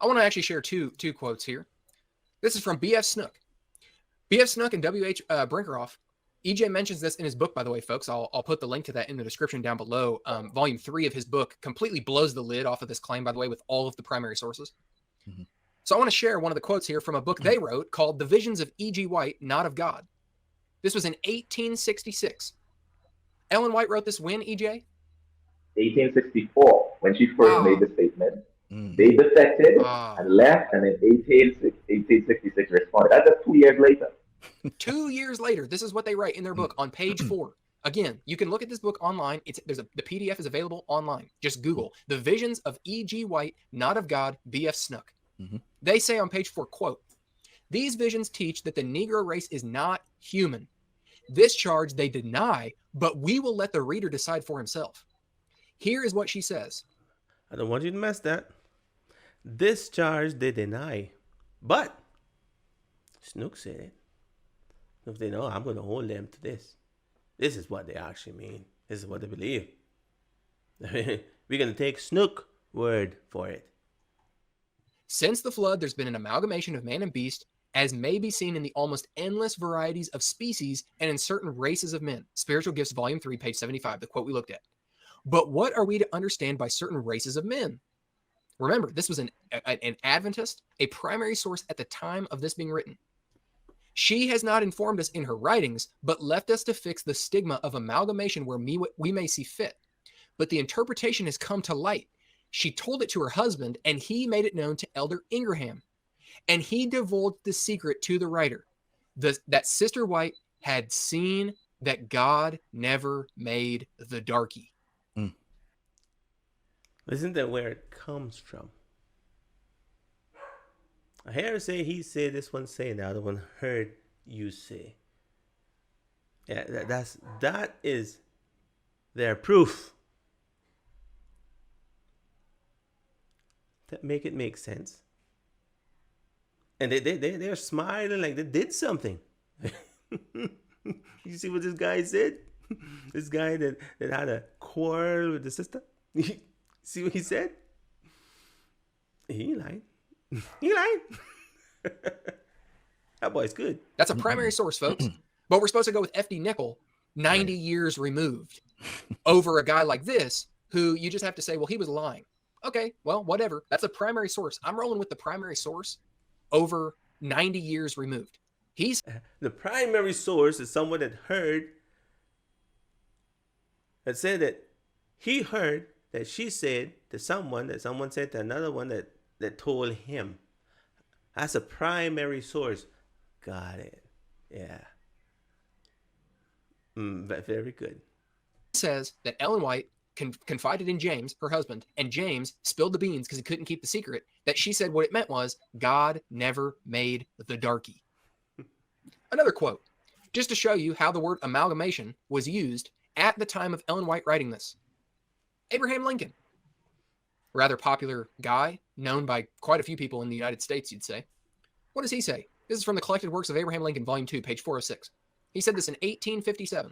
I want to actually share two quotes here. This is from B.F. Snook. B.F. Snook and W.H. Brinkerhoff. E.J. mentions this in his book, by the way, folks. I'll put the link to that in the description down below. Volume 3 of his book completely blows the lid off of this claim, by the way, with all of the primary sources. Mm-hmm. So I want to share one of the quotes here from a book they wrote called The Visions of E.G. White, Not of God. This was in 1866. Ellen White wrote this when, E.J.? 1864, when she first made the statement. They defected and left, and in 1866 responded. That's just 2 years later. 2 years later, this is what they write in their book on page 4. Again, you can look at this book online. The PDF is available online. Just Google The Visions of E.G. White, Not of God, B.F. Snook. Mm-hmm. They say on page 4, quote, "These visions teach that the Negro race is not human. This charge they deny, but we will let the reader decide for himself." Here is what she says. I don't want you to mess that. This charge they deny, but Snook said it. If they know, I'm going to hold them to this. This is what they actually mean. This is what they believe. We're going to take Snook word for it. Since the flood, there's been an amalgamation of man and beast, as may be seen in the almost endless varieties of species and in certain races of men. Spiritual Gifts, Volume 3, page 75, the quote we looked at. But what are we to understand by certain races of men? Remember, this was an Adventist, a primary source at the time of this being written. She has not informed us in her writings, but left us to fix the stigma of amalgamation where we may see fit. But the interpretation has come to light. She told it to her husband, and he made it known to Elder Ingraham. And he divulged the secret to the writer, that Sister White had seen that God never made the darky. Isn't that where it comes from? I hear say he said, this one say, the other one heard you say. Yeah, that is their proof. That make it make sense. And they're smiling like they did something. You see what this guy said? This guy that had a quarrel with the sister? See what he said? He lied. He lied. That boy's good. That's a primary source, folks. But we're supposed to go with F.D. Nickel, 90 years removed, over a guy like this, who you just have to say, well, he was lying. Okay, well, whatever. That's a primary source. I'm rolling with the primary source over 90 years removed. The primary source is someone that said that he heard that she said to someone, that someone said to another one that told him. That's a primary source. Got it. Yeah. Very good. It says that Ellen White confided in James, her husband, and James spilled the beans because he couldn't keep the secret, that she said what it meant was, God never made the darky. Another quote, just to show you how the word amalgamation was used at the time of Ellen White writing this. Abraham Lincoln, rather popular guy, known by quite a few people in the United States, you'd say. What does he say? This is from the Collected Works of Abraham Lincoln, Volume 2, page 406. He said this in 1857.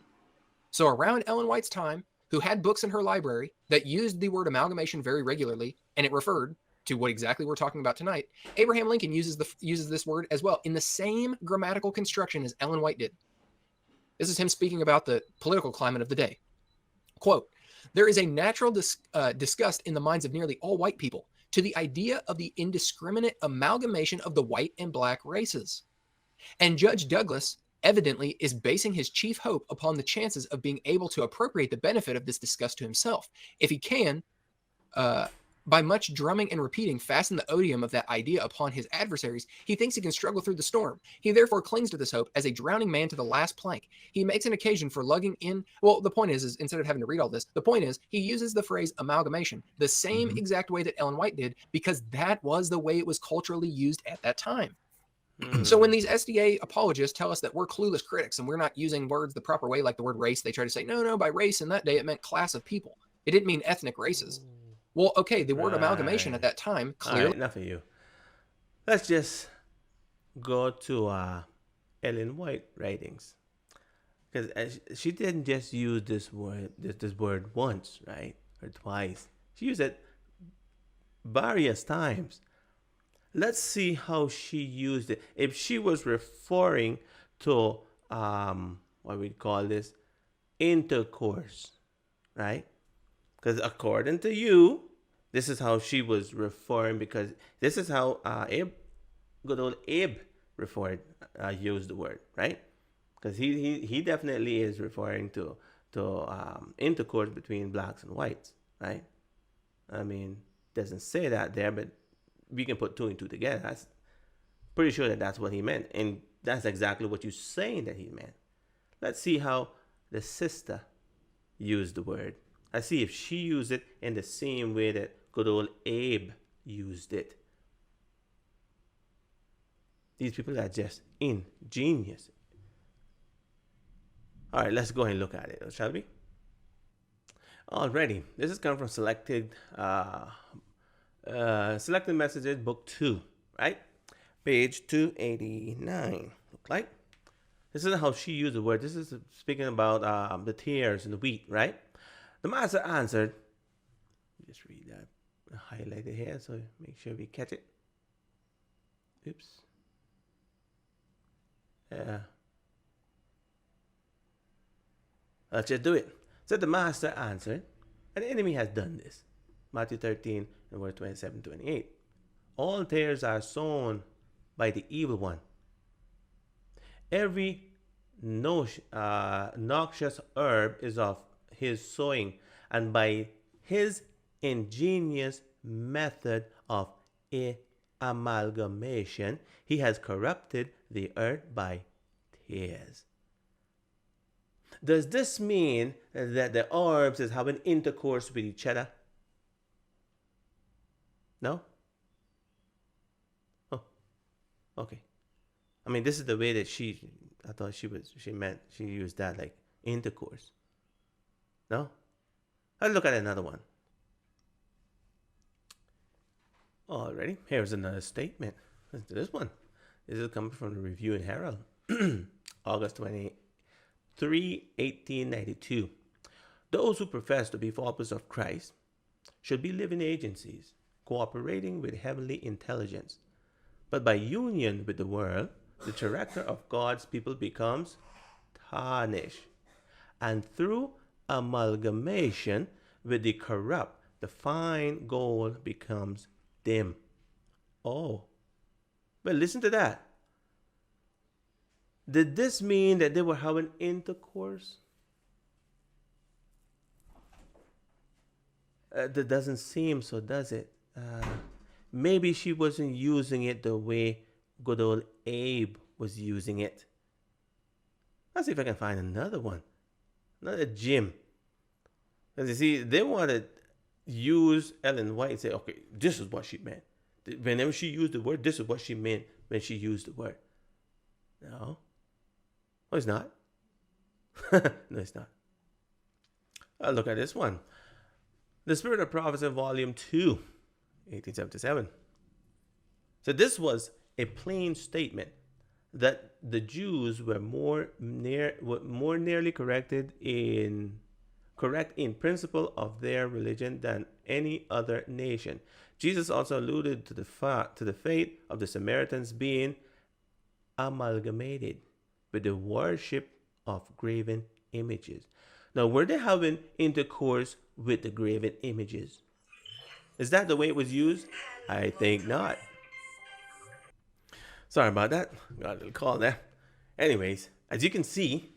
So around Ellen White's time, who had books in her library that used the word amalgamation very regularly, and it referred to what exactly we're talking about tonight, Abraham Lincoln uses this word as well in the same grammatical construction as Ellen White did. This is him speaking about the political climate of the day. Quote, "There is a natural disgust in the minds of nearly all white people to the idea of the indiscriminate amalgamation of the white and black races. And Judge Douglas evidently is basing his chief hope upon the chances of being able to appropriate the benefit of this disgust to himself. If he can, by much drumming and repeating, fasten the odium of that idea upon his adversaries, he thinks he can struggle through the storm. He therefore clings to this hope as a drowning man to the last plank. He makes an occasion for lugging in, well, the point is instead of having to read all this, the point is he uses the phrase amalgamation the same exact way that Ellen White did, because that was the way it was culturally used at that time. So when these SDA apologists tell us that we're clueless critics and we're not using words the proper way, like the word race, they try to say, no, by race in that day, it meant class of people. It didn't mean ethnic races. Well, okay, the word amalgamation at that time, clearly. All right, enough of you. Let's just go to Ellen White writings. Because she didn't just use this word once, right? Or twice. She used it various times. Let's see how she used it. If she was referring to what we call this intercourse, right? Because according to you, this is how she was referring, because this is how good old Abe referred, used the word, right? Because he definitely is referring to intercourse between blacks and whites, right? I mean, doesn't say that there, but we can put two and two together. That's pretty sure that that's what he meant, and that's exactly what you're saying that he meant. Let's see how the sister used the word. I see if she used it in the same way that good old Abe used it. These people are just ingenious. All right, let's go ahead and look at it, shall we? Alrighty, this is coming from selected messages, book 2, right? Page 289. Look like this is how she used the word. This is speaking about the tares and the wheat, right? The master answered. Just read that, highlight it here, so make sure we catch it. Oops. Yeah. Let's just do it. So the master answered, an enemy has done this. Matthew 13 and verse 27-28. All tares are sown by the evil one. Every noxious herb is of his sowing, and by his ingenious method of amalgamation, he has corrupted the earth by tares. Does this mean that the herbs is having intercourse with each other? No? Oh, okay. I mean, this is the way that I thought she used that like intercourse. No? Let's look at another one. Alrighty, here's another statement. Listen to this one. This is coming from the Review and Herald, August 23, 1892. Those who profess to be followers of Christ should be living agencies, cooperating with heavenly intelligence. But by union with the world, the character of God's people becomes tarnished. And through amalgamation with the corrupt, the fine gold becomes dim. Oh, but listen to that. Did this mean that they were having intercourse? That doesn't seem so, does it? Maybe she wasn't using it the way good old Abe was using it. Let's see if I can find another one. Another Jim. Because you see, they want to use Ellen White and say, okay, this is what she meant. Whenever she used the word, this is what she meant when she used the word. No. Oh, it's not. No, it's not. Look at this one. The Spirit of Prophecy, Volume 2, 1877. So this was a plain statement that the Jews were more nearly correct in principle of their religion than any other nation. Jesus also alluded to the fate of the Samaritans being amalgamated with the worship of graven images. Now, were they having intercourse with the graven images? Is that the way it was used? I think not. Sorry about that. Got a little call there. Anyways, as you can see,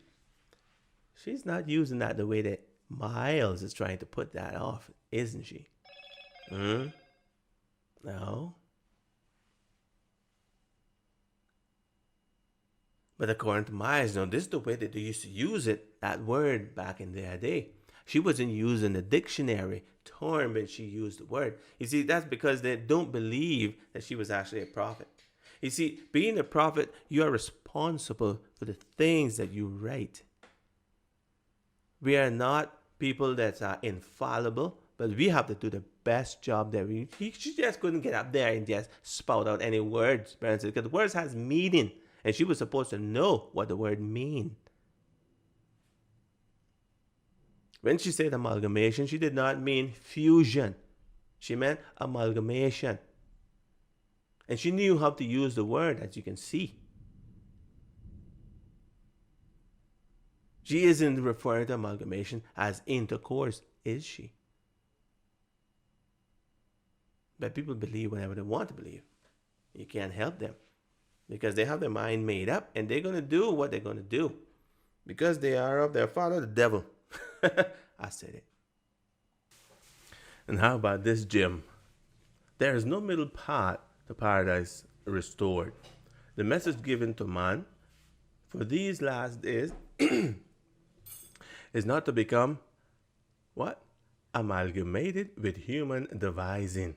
she's not using that the way that Myles is trying to put that off, isn't she? No. But according to Myles, this is the way that they used to use it, that word back in their day. She wasn't using the dictionary term when she used the word. You see, that's because they don't believe that she was actually a prophet. You see, being a prophet, you are responsible for the things that you write. We are not people that are infallible, but we have to do the best job that she just couldn't get up there and just spout out any words, because the words has meaning, and she was supposed to know what the word mean. When she said amalgamation, she did not mean fusion. She meant amalgamation. And she knew how to use the word, as you can see. She isn't referring to amalgamation as intercourse, is she? But people believe whatever they want to believe. You can't help them because they have their mind made up and they're going to do what they're going to do because they are of their father, the devil. I said it. And how about this, Jim? There is no middle path to paradise restored. The message given to man for these last days is not to become what? Amalgamated with human devising.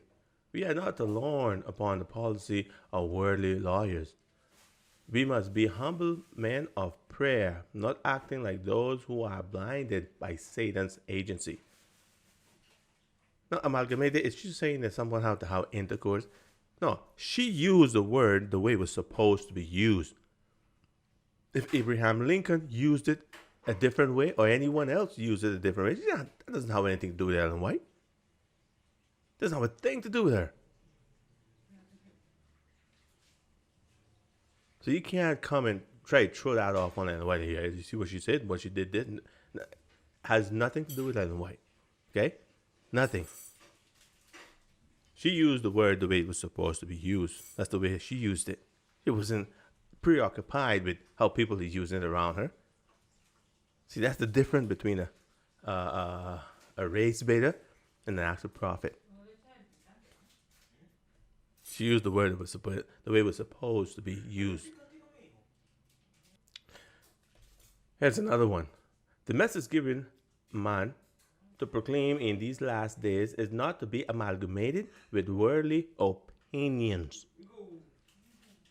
We are not to learn upon the policy of worldly lawyers. We must be humble men of prayer, not acting like those who are blinded by Satan's agency. Now, amalgamated, is she saying that someone have to have intercourse? No, she used the word the way it was supposed to be used. If Abraham Lincoln used it a different way, or anyone else used it a different way, yeah, that doesn't have anything to do with Ellen White. It doesn't have a thing to do with her. So you can't come and try to throw that off on Ellen White here. You see what she said, what she did has nothing to do with Ellen White. Okay? Nothing. She used the word the way it was supposed to be used. That's the way she used it. She wasn't preoccupied with how people are using it around her. See, that's the difference between a race baiter and an actual prophet. She used the word the way it was supposed to be used. Here's another one. The message given man to proclaim in these last days is not to be amalgamated with worldly opinions.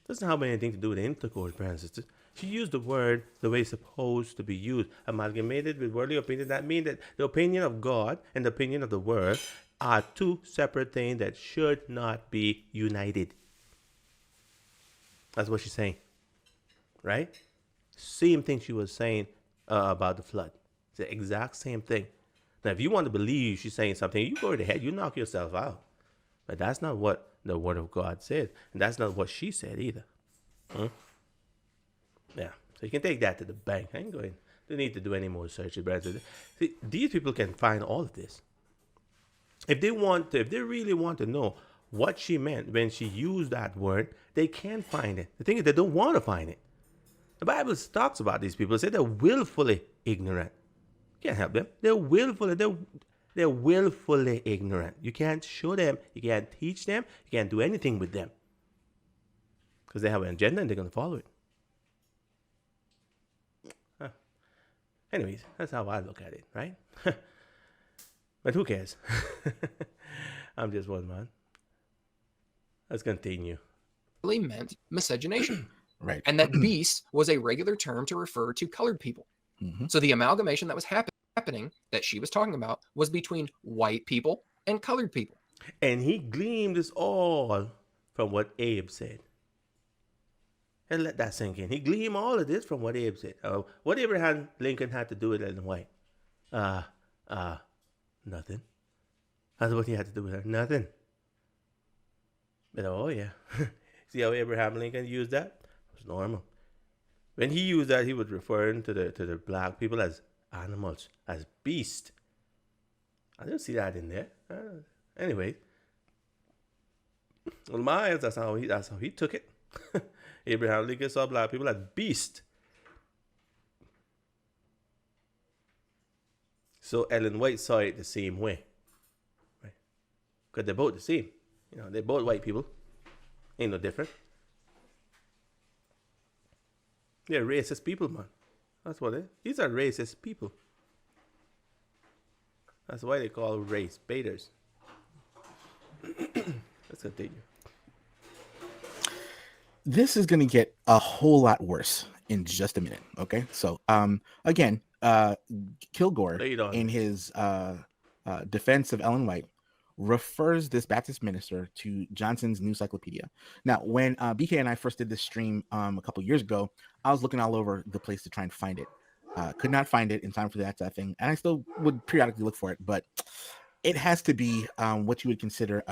Doesn't have anything to do with intercourse, brothers and sisters. She used the word the way it's supposed to be used. Amalgamated with worldly opinion. That means that the opinion of God and the opinion of the world are two separate things that should not be united. That's what she's saying. Right? Same thing she was saying about the flood. It's the exact same thing. Now, if you want to believe she's saying something, you go right ahead. You knock yourself out. But that's not what the Word of God said. And that's not what she said either. Yeah. So you can take that to the bank. I ain't going. Don't need to do any more searches, brother. See, these people can find all of this. If they really want to know what she meant when she used that word, they can find it. The thing is, they don't want to find it. The Bible talks about these people. It says they're willfully ignorant. You can't help them. They're willfully ignorant. You can't show them. You can't teach them. You can't do anything with them. Because they have an agenda and they're going to follow it. Anyways, that's how I look at it, right? But who cares? I'm just one man. Let's continue. Really meant miscegenation. Right. And that beast was a regular term to refer to colored people. Mm-hmm. So the amalgamation that was happening, that she was talking about, was between white people and colored people. And he gleaned this all from what Abe said. And let that sink in. He gleaned all of this from what Abe said. What Abraham Lincoln had to do with Ellen White? Nothing. That's what he had to do with her. Nothing. But oh yeah. See how Abraham Lincoln used that? It was normal. When he used that, he was referring to the black people as animals, as beasts. I didn't see that in there. Anyway. Well, Myles, that's how he took it. Abraham Lincoln saw black people as beasts. So Ellen White saw it the same way. Right? Because they're both the same. You know, they're both white people. Ain't no different. They're racist people, man. That's what they are. These are racist people. That's why they call race baiters. Let's continue. This is going to get a whole lot worse in just a minute. Okay. So, again, Kilgore, in his defense of Ellen White, refers this Baptist minister to Johnson's New Cyclopedia. Now, when BK and I first did this stream a couple years ago, I was looking all over the place to try and find it. Could not find it in time for that thing, and I still would periodically look for it, but it has to be what you would consider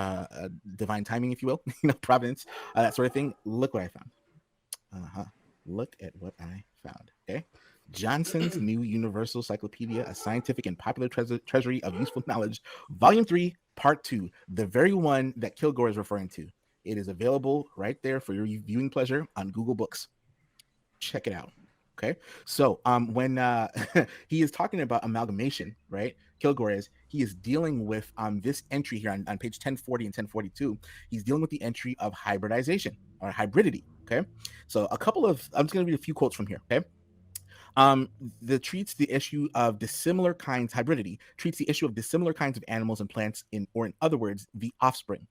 divine timing, if you will, providence, that sort of thing. Look what I found. Look at what I found. Okay. Johnson's New Universal Cyclopedia, a scientific and popular treasury of useful knowledge, Volume 3, Part 2, the very one that Kilgore is referring to. It is available right there for your viewing pleasure on Google Books. Check it out. Okay. So when he is talking about amalgamation, right? Kilgore he is dealing with this entry here on page 1040 and 1042. He's dealing with the entry of hybridization or hybridity. Okay. So I'm just going to read a few quotes from here. Okay. Treats the issue of dissimilar kinds, hybridity treats the issue of dissimilar kinds of animals and plants in other words, the offspring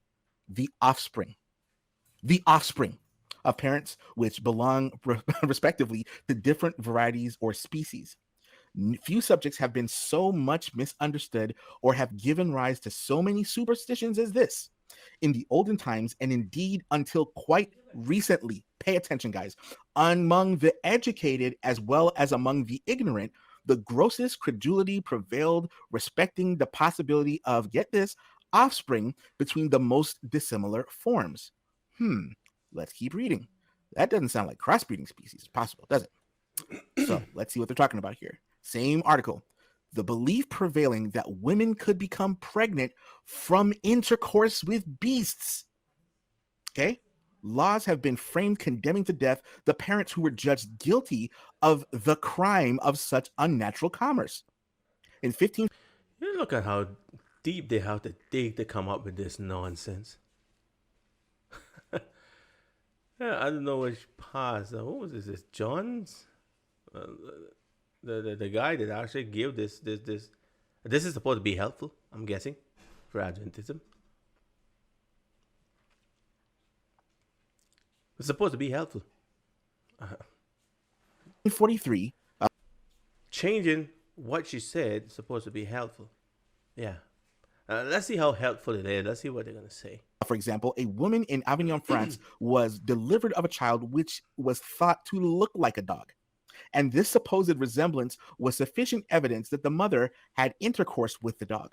of parents which belong respectively to different varieties or species. Few subjects have been so much misunderstood or have given rise to so many superstitions as this. In the olden times, and indeed until quite recently, pay attention, guys, among the educated as well as among the ignorant, the grossest credulity prevailed respecting the possibility of, get this, offspring between the most dissimilar forms. Let's keep reading. That doesn't sound like crossbreeding species. It's possible, does it? So let's see what they're talking about here. Same article. The belief prevailing that women could become pregnant from intercourse with beasts. Okay. Laws have been framed condemning to death the parents who were judged guilty of the crime of such unnatural commerce. In 15... You look at how deep they have to dig to come up with this nonsense. Yeah, I don't know which part. What was this? This John's? The guy that actually gave this is supposed to be helpful, I'm guessing, for Adventism. It's supposed to be helpful. 43. Changing what she said is supposed to be helpful. Yeah. Let's see how helpful it is. Let's see what they're going to say. For example, a woman in Avignon, France, was delivered of a child which was thought to look like a dog. And this supposed resemblance was sufficient evidence that the mother had intercourse with the dog.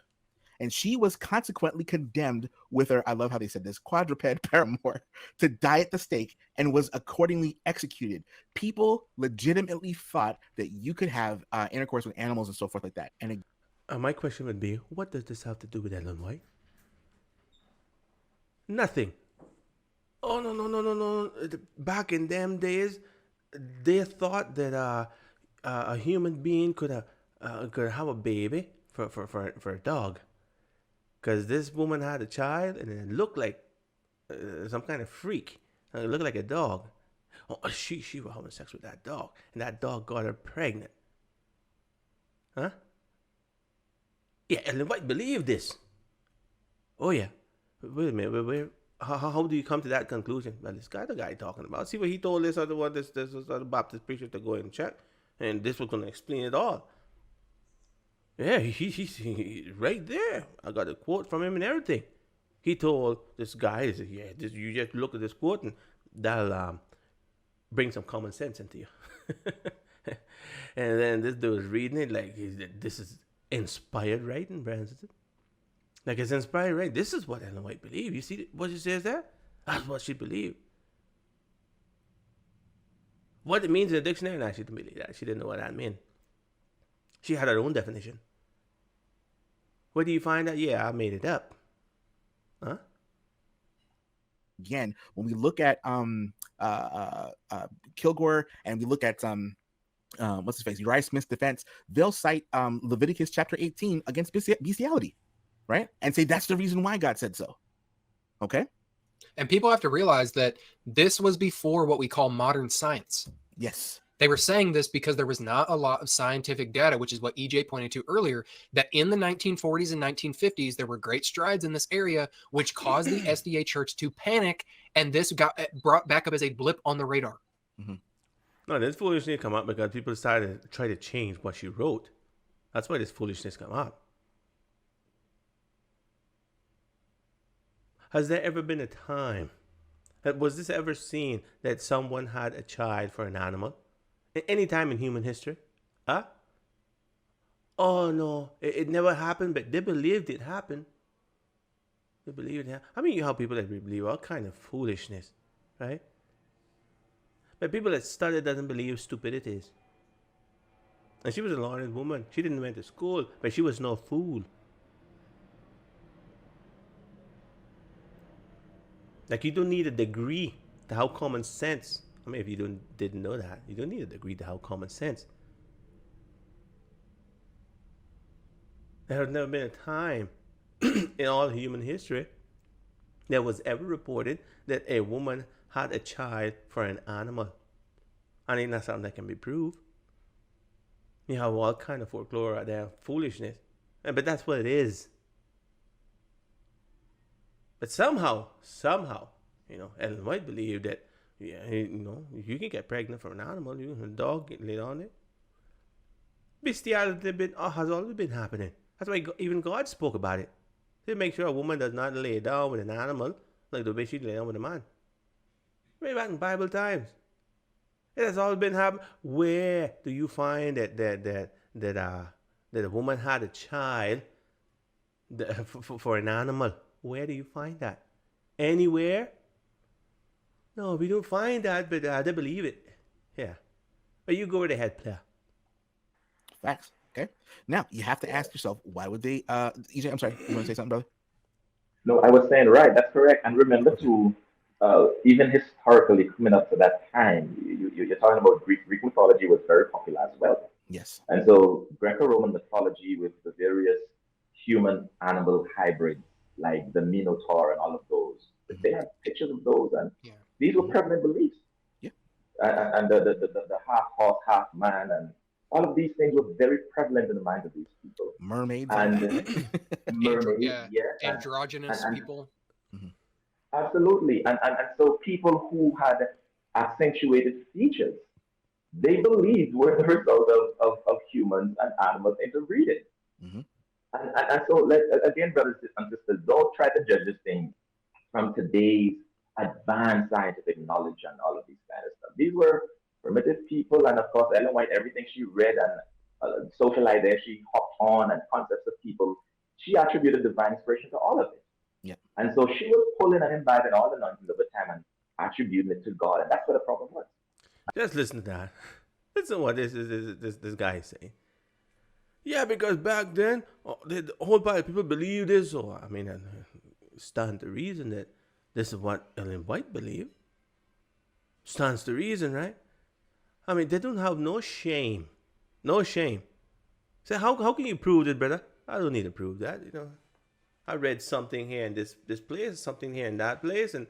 And she was consequently condemned with her, I love how they said this, quadruped paramour, to die at the stake and was accordingly executed. People legitimately thought that you could have intercourse with animals and so forth like that. And my question would be, what does this have to do with Ellen White? Nothing. Oh, no. Back in them days, they thought that a human being could have a baby for a dog. Because this woman had a child and it looked like some kind of freak. It looked like a dog. Oh, she was having sex with that dog. And that dog got her pregnant. Huh? Yeah, Ellen White believed this. Oh, yeah. Wait a minute. How do you come to that conclusion? Well, this guy, the guy talking about. See what he told this other Baptist preacher to go and check. And this was going to explain it all. Yeah, he right there. I got a quote from him and everything. He told this guy, he said, you just look at this quote and that'll bring some common sense into you. And then this dude was reading it like, this is inspired writing, Brandon. Like, it's inspired writing. This is what Ellen White believed. You see what she says there? That's what she believed. What it means in the dictionary, she didn't believe that. She didn't know what that meant. She had her own definition. Where do you find that? Yeah, I made it up. Huh? Again, when we look at Kilgore and we look at what's his face, Uriah Smith's defense, they'll cite Leviticus chapter 18 against bestiality, right? And say that's the reason why God said so. Okay. And people have to realize that this was before what we call modern science. Yes. They were saying this because there was not a lot of scientific data, which is what EJ pointed to earlier, that in the 1940s and 1950s, there were great strides in this area, which caused the SDA church to panic. And this got brought back up as a blip on the radar. Mm-hmm. No, this foolishness come up because people decided to try to change what she wrote. That's why this foolishness come up. Has there ever been a time was this ever seen that someone had a child for an animal? At any time in human history? Huh? Oh no, it never happened, but they believed it happened. They believed it. I mean, you have people that believe all kind of foolishness, right? But people that study doesn't believe stupidities. And she was a learned woman. She didn't went to school, but she was no fool. Like, you don't need a degree to have common sense. I mean, if you didn't know that, you don't need a degree to have common sense. There has never been a time in all human history that was ever reported that a woman had a child for an animal. And it's not something that can be proved. You have all kind of folklore out there, foolishness. But that's what it is. But somehow, Ellen White believed that, you can get pregnant from an animal, a dog, get laid on it. Bestiality has always been happening. That's why even God spoke about it. To make sure a woman does not lay down with an animal like the way she lay down with a man. Way back in Bible times. It has always been happening. Where do you find that a woman had a child for an animal? Where do you find that? Anywhere? No, we don't find that, but they believe it. Yeah. But you go with the head player. Facts. Okay. Now you have to ask yourself, why would they? EJ, I'm sorry. You want to say something, brother? No, I was saying right. That's correct. And remember to even historically coming up to that time, you're talking about Greek mythology was very popular as well. Yes. And so Greco-Roman mythology with the various human-animal hybrids like the Minotaur and all of those, they had pictures of those, and these were prevalent beliefs. Yeah. And the half horse, half man, and all of these things were very prevalent in the minds of these people. Mermaids and mermaids, androgynous people. Absolutely, and so people who had accentuated features, they believed were the result of humans and animals interbreeding. Mm-hmm. And so, again, brothers and sisters, don't try to judge this thing from today's advanced scientific knowledge and all of these kind of stuff. These were primitive people, and of course, Ellen White, everything she read and social ideas she hopped on and concepts of people, she attributed divine inspiration to all of it. Yeah. And so she was pulling and imbibing all the nonsense of the time and attributing it to God, and that's what the problem was. Just listen to that. Listen to what this guy is saying. Yeah, because back then, the whole pile of people believed this. So, I mean, stands to reason that this is what Ellen White believed. Stands to reason, right? I mean, they don't have no shame. No shame. So how can you prove it, brother? I don't need to prove that, I read something here in this place, something here in that place, and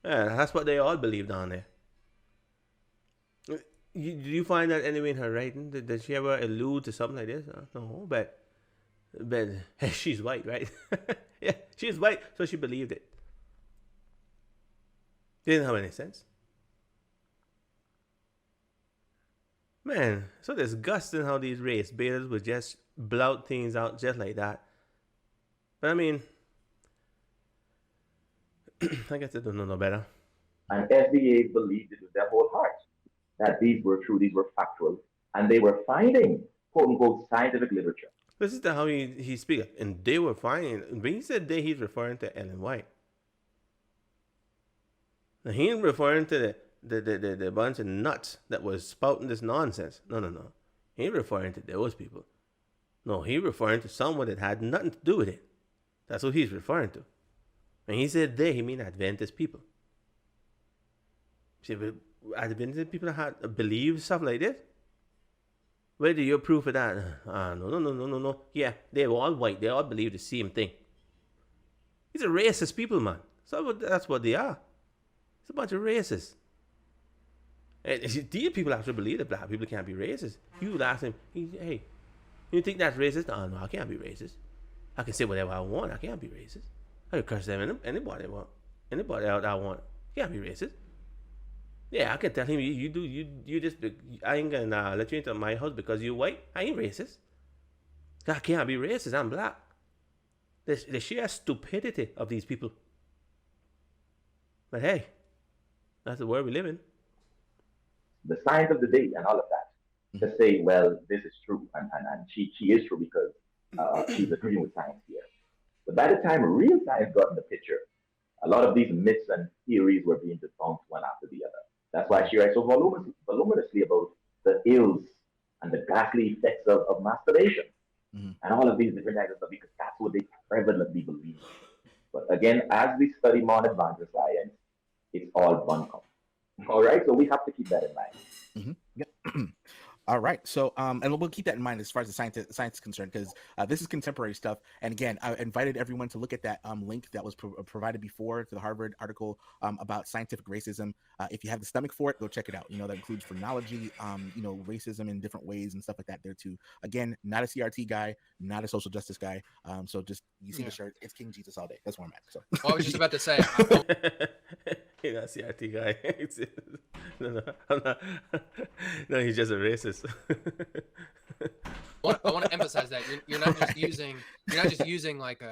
that's what they all believe down there. Do you find that anyway in her writing? Did she ever allude to something like this? No, but she's white, right? Yeah, she's white, so she believed it. Didn't have any sense. Man, so disgusting how these race baiters would just blout things out just like that. But I mean, I guess they don't know no better. And FDA believed it with their whole heart that these were true, these were factual, and they were finding quote unquote scientific literature. Listen to how he speaks, and they were finding. When he said they, he's referring to Ellen White. Now, he ain't referring to the bunch of nuts that was spouting this nonsense. No. He ain't referring to those people. No, he's referring to someone that had nothing to do with it. That's what he's referring to. When he said they, he mean Adventist people. See, but Adventist people that believe stuff like this? Where do you proof of that? No. Yeah, they're all white. They all believe the same thing. These are racist people, man. So that's what they are. It's a bunch of racists. These people actually believe that black people can't be racist. You would ask him, hey, you think that's racist? No, I can't be racist. I can say whatever I want. I can't be racist. I can curse them anybody I want. Anybody out I want. Can't be racist. Yeah, I can tell him you just I ain't gonna let you into my house because you white. I ain't racist. I can't be racist. I'm black. The sheer stupidity of these people. But hey, that's the world we live in. The science of the day and all of that. to say, well, this is true, and she is true because she's agreeing with science here. But by the time real science got in the picture, a lot of these myths and theories were being debunked one after the other. That's why she writes so voluminously about the ills and the ghastly effects of masturbation and all of these different types of stuff because that's what they prevalently believe. But again, as we study modern advanced science, it's all bunkum. All right, so we have to keep that in mind. Yep. All right. So, and we'll keep that in mind as far as the science is concerned, because this is contemporary stuff. And again, I invited everyone to look at that link that was provided before to the Harvard article about scientific racism. If you have the stomach for it, go check it out. That includes phrenology, racism in different ways and stuff like that there too. Again, not a CRT guy, not a social justice guy. So just, you see the shirt, it's King Jesus all day. That's where I'm at. So well, I was just about to say, you're not a CRT guy. No, I'm not. No, he's just a racist. I want to emphasize that you're not just using like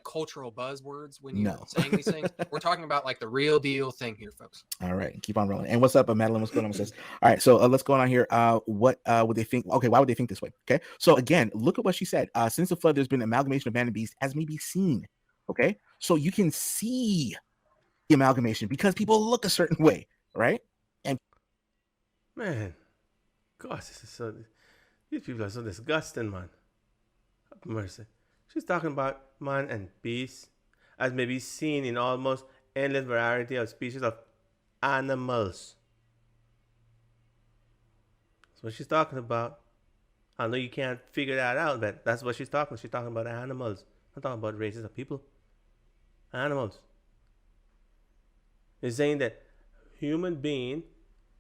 cultural buzzwords when you're saying these things. We're talking about like the real deal thing here, folks. All right, keep on rolling. And what's up, Madeline? What's going on? Says, all right, so let's go on here. What would they think? Okay, why would they think this way? Okay, so again, look at what she said. Since the flood, there's been amalgamation of man and beast as may be seen. Okay, so you can see the amalgamation because people look a certain way, right? And man, gosh, this is so. These people are so disgusting, man. Have mercy. She's talking about man and beast as may be seen in almost endless variety of species of animals. That's what she's talking about. I know you can't figure that out, but that's what she's talking. She's talking about animals. I'm talking about races of people. Animals. It's saying that human beings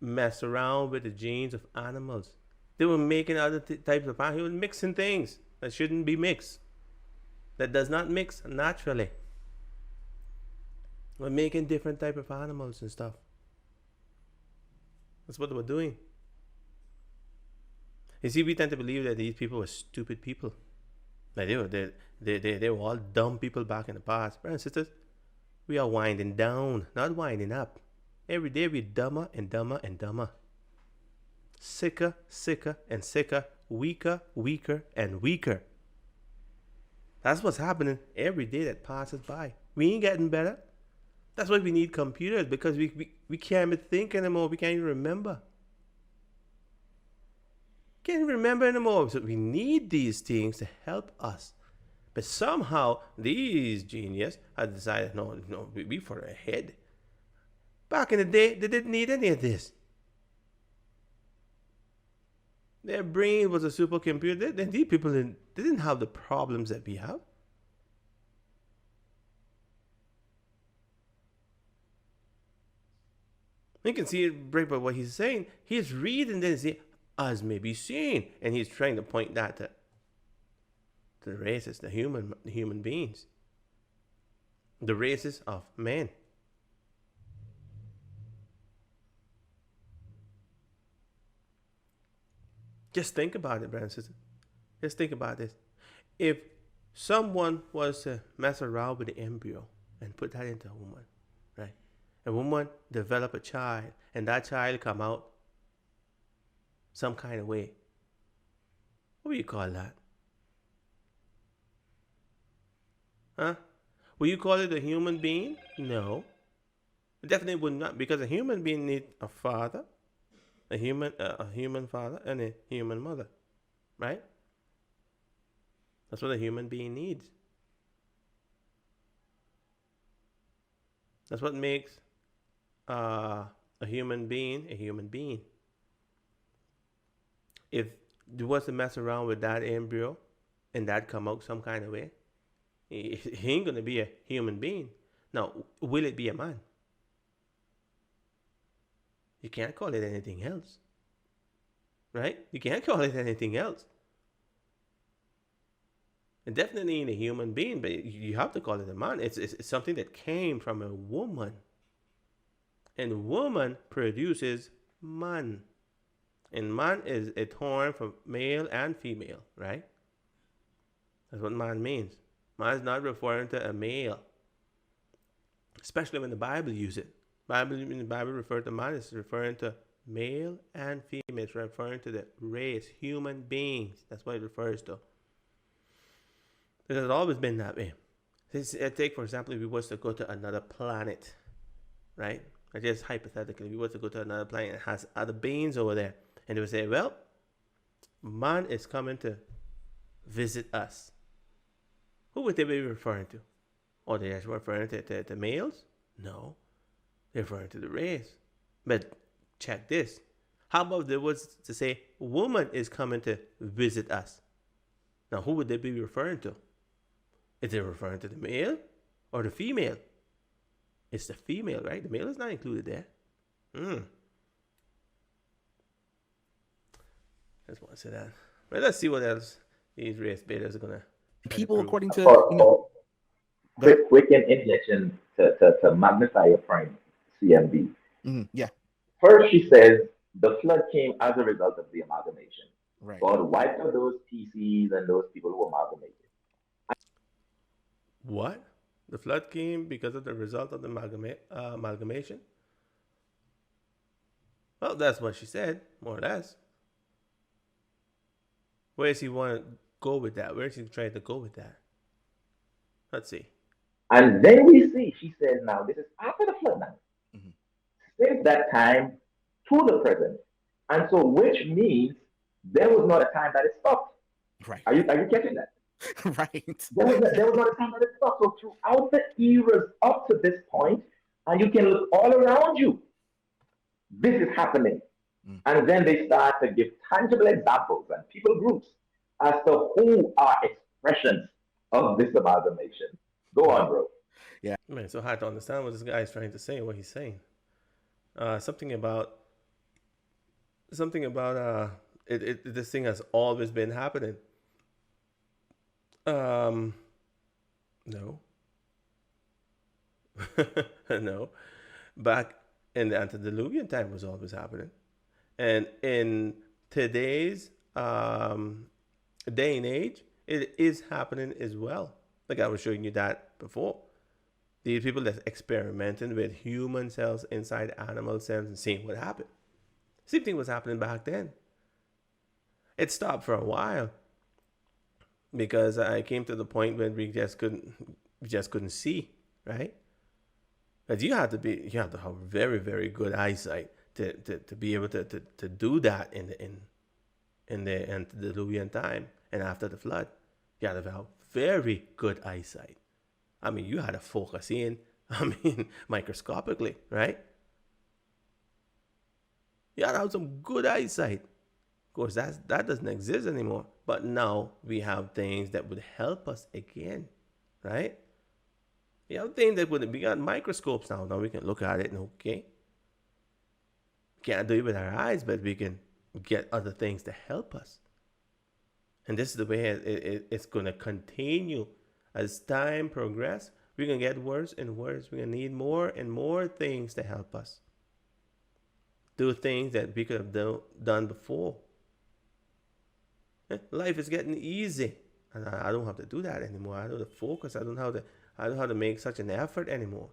mess around with the genes of animals. They were making other types of animals. He was mixing things that shouldn't be mixed. That does not mix naturally. We're making different type of animals and stuff. That's what they were doing. You see, we tend to believe that these people were stupid people. Like they were all dumb people back in the past. Brothers and sisters, we are winding down, not winding up. Every day we're dumber and dumber and dumber. Sicker, sicker, and sicker, weaker, weaker, and weaker. That's what's happening every day that passes by. We ain't getting better. That's why we need computers, because we can't even think anymore. We can't even remember. Can't even remember anymore. So we need these things to help us. But somehow these geniuses have decided, no, we for ahead. Back in the day, they didn't need any of this. Their brain was a supercomputer. These people didn't have the problems that we have. You can see it break by what he's saying. He's reading this as may be seen, and he's trying to point that to the races, the human beings, the races of men. Just think about it, brothers and sisters. Just think about this. If someone was to mess around with the embryo and put that into a woman, right? A woman develop a child, and that child come out some kind of way. What do you call that? Huh? Will you call it a human being? No. It definitely would not, because a human being needs a father, a human father, and a human mother, right? That's what a human being needs. That's what makes a human being a human being. If you was to mess around with that embryo and that come out some kind of way, he ain't gonna be a human being. Now, will it be a man? You can't call it anything else, right? You can't call it anything else. It definitely ain't a human being, but you have to call it a man. It's something that came from a woman, and woman produces man, and man is a term for male and female, right? That's what man means. Man is not referring to a male, especially when the Bible uses it. When the Bible refers to man, it's referring to Male and female. It's referring to the race, human beings. That's what it refers to. It has always been that way. Take, for example, if we was to go to another planet, right? Just hypothetically, if we was to go to another planet and has other beings over there, and they would say, well, man is coming to visit us. Who would they be referring to? Or they just referring to males? No. They're referring to the race. But check this. How about if there was to say, woman is coming to visit us? Now, who would they be referring to? Is they referring to the male or the female? It's the female, right? The male is not included there. I just want to say that. But let's see what else these race betas are going to. People, according to. Quick injection to magnify your point, CMB. Yeah. First, she says the flood came as a result of the amalgamation. Right. God wiped out those PCs and those people who amalgamated. What? The flood came because of the result of the amalgamation? Well, that's what she said, more or less. Where does he want to go with that? Where is he trying to go with that? Let's see. And then we see, she says now, this is after the flood now. Since that time to the present. And so, which means there was not a time that it stopped. Right. Are you catching that? Right. There was not a time that it stopped. So throughout the eras up to this point, and you can look all around you, this is happening. And then they start to give tangible examples and people groups as to who are expressions of this amalgamation. Go on, bro. Yeah. Man, it's so hard to understand what this guy is trying to say, what he's saying. Something about this thing has always been happening. No. No. Back in the antediluvian time was always happening. And in today's day and age, it is happening as well. Like I was showing you that before. These people that's experimenting with human cells inside animal cells and seeing what happened. Same thing was happening back then. It stopped for a while because I came to the point when we just couldn't see, right? But you have to have very, very good eyesight to be able to do that in the antediluvian time and after the flood. You have to have very good eyesight. I mean, you had to focus in, microscopically, right? You had to have some good eyesight. Of course, that doesn't exist anymore. But now we have things that would help us again, right? We have things that we got microscopes now. Now we can look at it and okay. Can't do it with our eyes, but we can get other things to help us. And this is the way it's going to continue. As time progresses, we're going to get worse and worse. We're going to need more and more things to help us. Do things that we could have done before. Life is getting easy. And I don't have to do that anymore. I don't have to focus. I don't have to make such an effort anymore.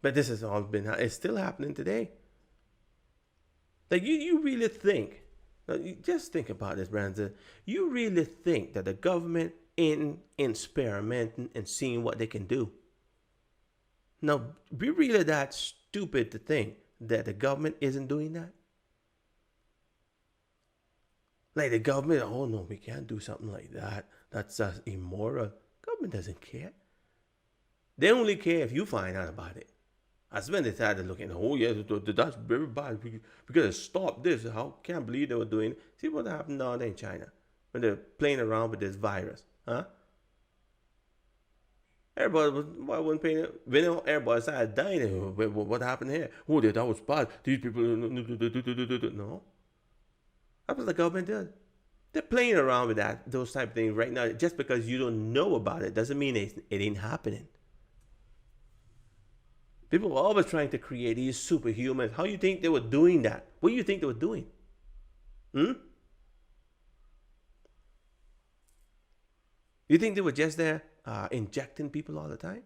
But this has all been, it's still happening today. Like you really think, you just think about this, Brandon. You really think that the government in experimenting and seeing what they can do? Now, be really that stupid to think that the government isn't doing that? Like the government, oh no, we can't do something like that. That's immoral. Government doesn't care. They only care if you find out about it. That's when they started looking, oh yeah, that's very bad. We gotta stop this. I can't believe they were doing it. See what happened now in China when they're playing around with this virus, huh? Everybody wasn't paying it. When everybody started dying, what happened here? Oh, that was bad. These people, no. That's what the government did. They're playing around with those type of things right now. Just because you don't know about it doesn't mean it ain't happening. People were always trying to create these superhumans. How you think they were doing that? What do you think they were doing? You think they were just there injecting people all the time?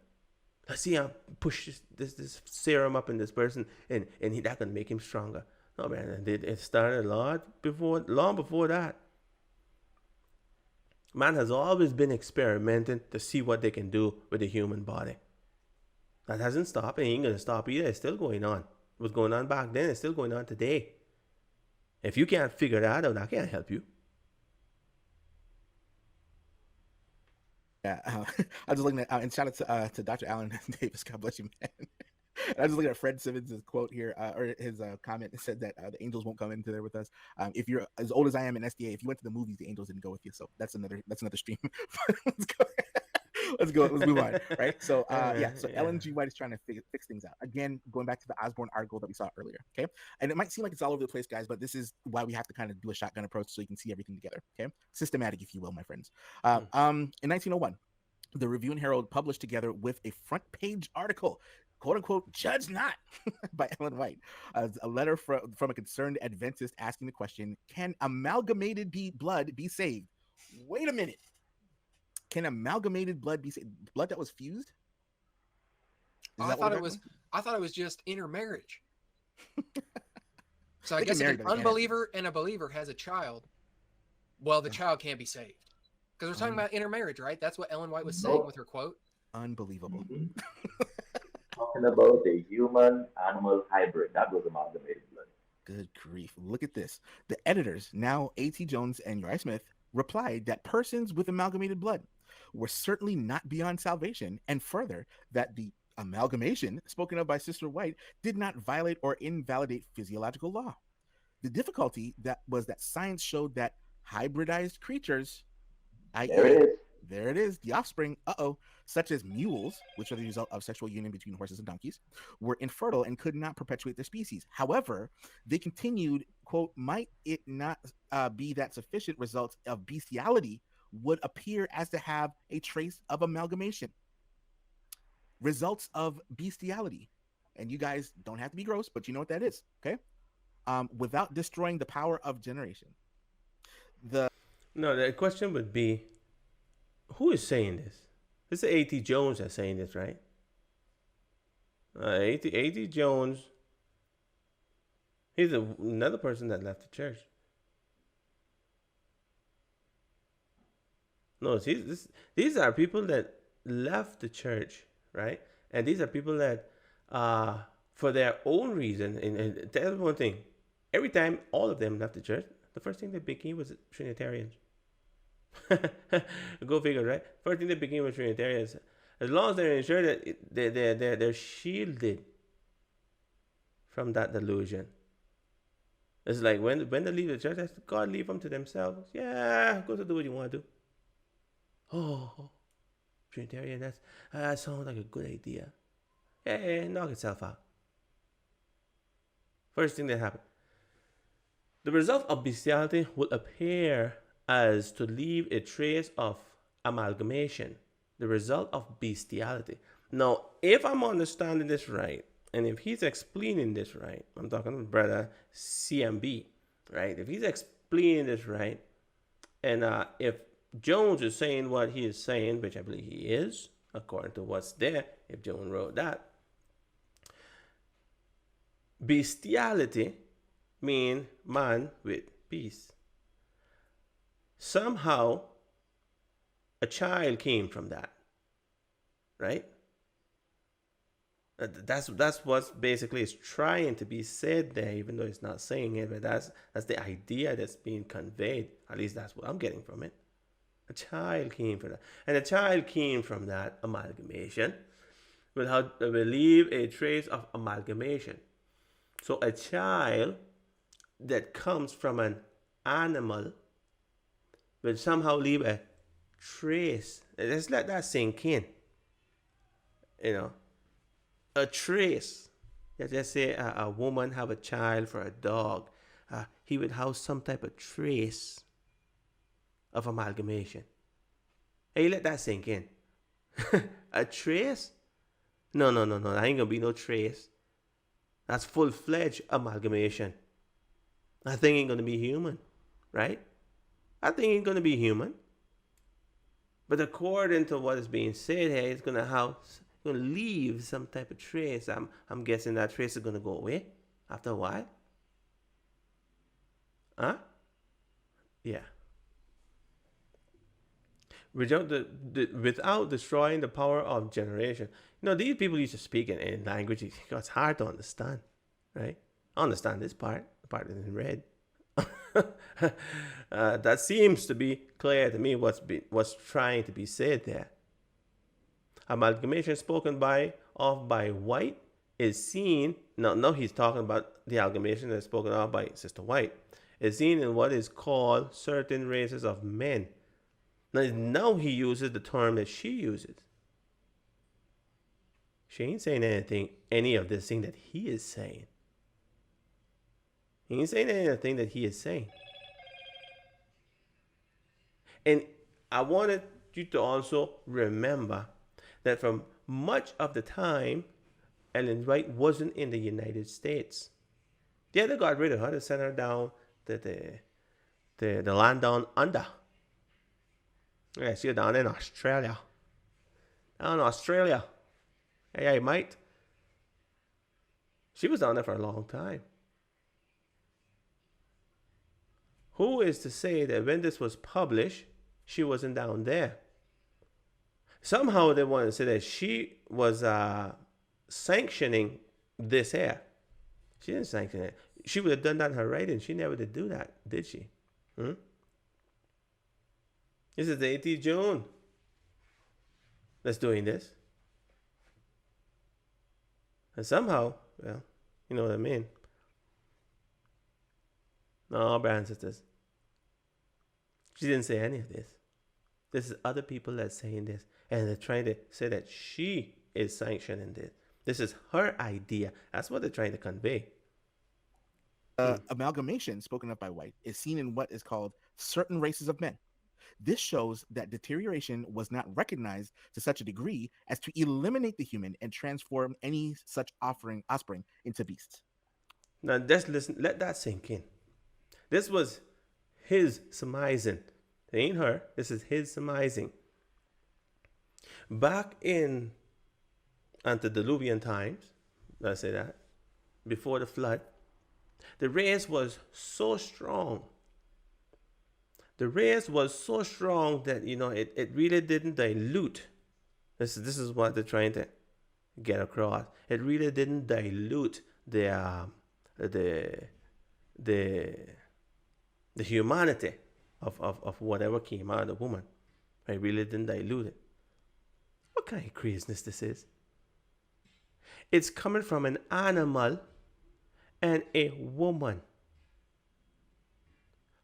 I see him push this serum up in this person, and that can make him stronger. No, man, it started long before that. Man has always been experimenting to see what they can do with the human body. That hasn't stopped. It ain't going to stop either. It's still going on. It was going on back then. It's still going on today. If you can't figure that out, I can't help you. Yeah, I was just looking at, and shout out to Dr. Alan Davis. God bless you, man. I was looking at Fred Simmons' quote here, or his comment. It said that the angels won't come into there with us. If you're as old as I am in SDA, if you went to the movies, the angels didn't go with you. So that's another stream. Let's go. Let's move on. Right. So so Ellen G. White is trying to fix things out. Again, going back to the Osborne article that we saw earlier. Okay. And it might seem like it's all over the place, guys, but this is why we have to kind of do a shotgun approach so you can see everything together. Okay. Systematic, if you will, my friends. In 1901, the Review and Herald published together with a front page article, quote unquote, "Judge Not" by Ellen White, a letter from a concerned Adventist asking the question, can amalgamated blood be saved? Wait a minute. Can amalgamated blood be saved? Blood that was fused? I thought it was just intermarriage. So I guess if an unbeliever and a believer has a child, well, the child can't be saved. Because we're talking about intermarriage, right? That's what Ellen White was saying with her quote. Unbelievable. Mm-hmm. Talking about the human-animal hybrid. That was amalgamated blood. Good grief. Look at this. The editors, now A.T. Jones and Uriah Smith, replied that persons with amalgamated blood were certainly not beyond salvation, and further, that the amalgamation spoken of by Sister White did not violate or invalidate physiological law. The difficulty was that science showed that hybridized creatures, there it is, the offspring, such as mules, which are the result of sexual union between horses and donkeys, were infertile and could not perpetuate their species. However, they continued, quote, might it not be that sufficient results of bestiality would appear as to have a trace of amalgamation. Results of bestiality. And you guys don't have to be gross, but you know what that is, okay? Without destroying the power of generation. No, the question would be, who is saying this? This is A.T. Jones that's saying this, right? A.T. Jones, he's another person that left the church. No, these are people that left the church, right? And these are people that, for their own reason, and that's one thing. Every time all of them left the church, the first thing they became was Trinitarians. Go figure, right? First thing they became was Trinitarians. As long as they're ensured that they're shielded from that delusion. It's like when they leave the church, God leave them to themselves. Yeah, go to do what you want to do. Oh, Trinitarian, that sounds like a good idea. Yeah, knock itself out. First thing that happened. The result of bestiality will appear as to leave a trace of amalgamation. The result of bestiality. Now, if I'm understanding this right, and if he's explaining this right, I'm talking to brother CMB, right? If he's explaining this right, and if Jones is saying what he is saying, which I believe he is, according to what's there, if Jones wrote that, bestiality mean man with beast. Somehow, a child came from that, right? That's what basically is trying to be said there, even though it's not saying it. But that's the idea that's being conveyed. At least that's what I'm getting from it. A child came from that, and a child came from that amalgamation. Will leave a trace of amalgamation. So a child that comes from an animal will somehow leave a trace. Let's let that sink in. You know, a trace. Let's just say a woman have a child for a dog. He would have some type of trace of amalgamation. Hey, let that sink in. A trace? No. There ain't gonna be no trace. That's full-fledged amalgamation. That thing ain't gonna be human, right? That thing ain't gonna be human. But according to what is being said here, it's gonna have going to leave some type of trace. I'm guessing that trace is going to go away after a while. Huh? Yeah. Without destroying the power of generation. These people used to speak in language. It's hard to understand, right? I understand this part. The part that's in red. That seems to be clear to me what's trying to be said there. Amalgamation spoken by White is seen. Now he's talking about the amalgamation that's spoken of by Sister White. Is seen in what is called certain races of men. Now he uses the term that she uses. She ain't saying any of this thing that he is saying. He ain't saying anything that he is saying. And I wanted you to also remember that from much of the time, Ellen White wasn't in the United States. Yeah, they got rid of her. They sent her down to the land down under. Yeah, she's down in Australia. Down in Australia. Hey, mate. She was down there for a long time. Who is to say that when this was published, she wasn't down there? Somehow they want to say that she was sanctioning this here. She didn't sanction it. She would have done that in her writing. She never did do that, did she? This is the 18th of June that's doing this. And somehow, well, you know what I mean. No, brothers and sisters. She didn't say any of this. This is other people that's saying this. And they're trying to say that she is sanctioning this. This is her idea. That's what they're trying to convey. Amalgamation spoken of by White is seen in what is called certain races of men. This shows that deterioration was not recognized to such a degree as to eliminate the human and transform any such offspring into beasts. Now, just listen. Let that sink in. This was his surmising. It ain't her. This is his surmising. Back in antediluvian times, let's say that, before the flood, the race was so strong. The race was so strong that, it really didn't dilute. This is what they're trying to get across. It really didn't dilute the humanity of whatever came out of the woman. It really didn't dilute it. What kind of craziness this is? It's coming from an animal and a woman.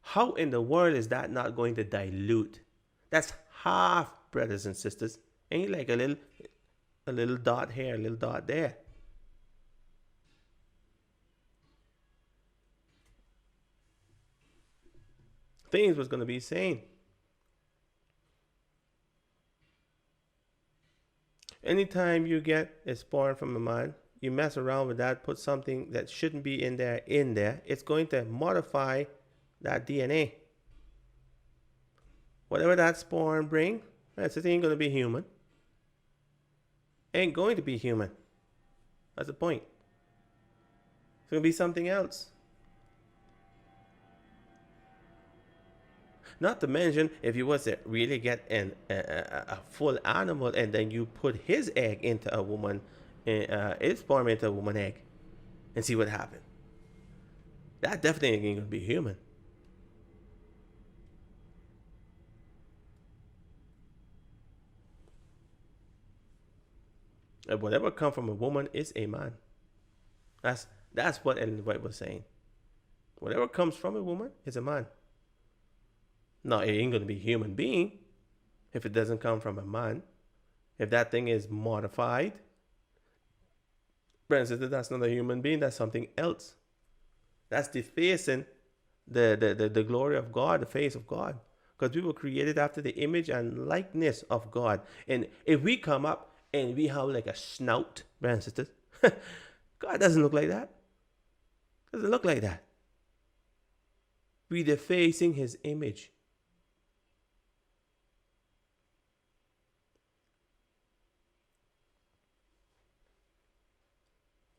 How in the world is that not going to dilute? That's half, brothers and sisters. Ain't like a little dot here, a little dot there. Things was going to be saying. Anytime you get a spawn from a man, you mess around with that, put something that shouldn't be in there, it's going to modify that DNA. Whatever that spawn bring, it ain't going to be human. Ain't going to be human. That's the point. It's going to be something else. Not to mention, if you was to really get a full animal and then you put his egg into a woman, his sperm into a woman egg, and see what happened. That definitely ain't going to be human. And whatever comes from a woman is a man. That's what Ellen White was saying. Whatever comes from a woman is a man. No, it ain't going to be a human being if it doesn't come from a man. If that thing is modified, that's not a human being. That's something else. That's defacing the glory of God, the face of God. Because we were created after the image and likeness of God. And if we come up and we have like a snout, brothers and sisters, God doesn't look like that. Doesn't look like that. We're defacing his image.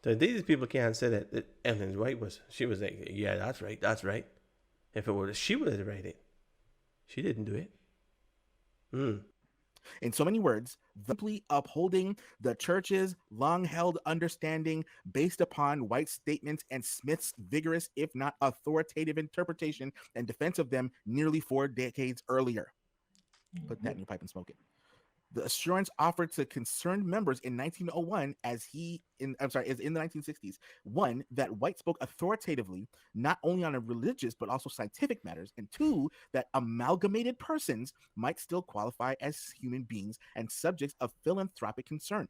So these people can't say that Ellen White she was like, yeah, that's right, that's right. If it were, she would have read it. She didn't do it. In so many words, simply upholding the church's long-held understanding based upon White's statements and Smith's vigorous, if not authoritative, interpretation and defense of them nearly 4 decades earlier. Put that in your pipe and smoke it. The assurance offered to concerned members in 1901 as in the 1960s, one, that White spoke authoritatively not only on religious but also scientific matters, and two, that amalgamated persons might still qualify as human beings and subjects of philanthropic concern,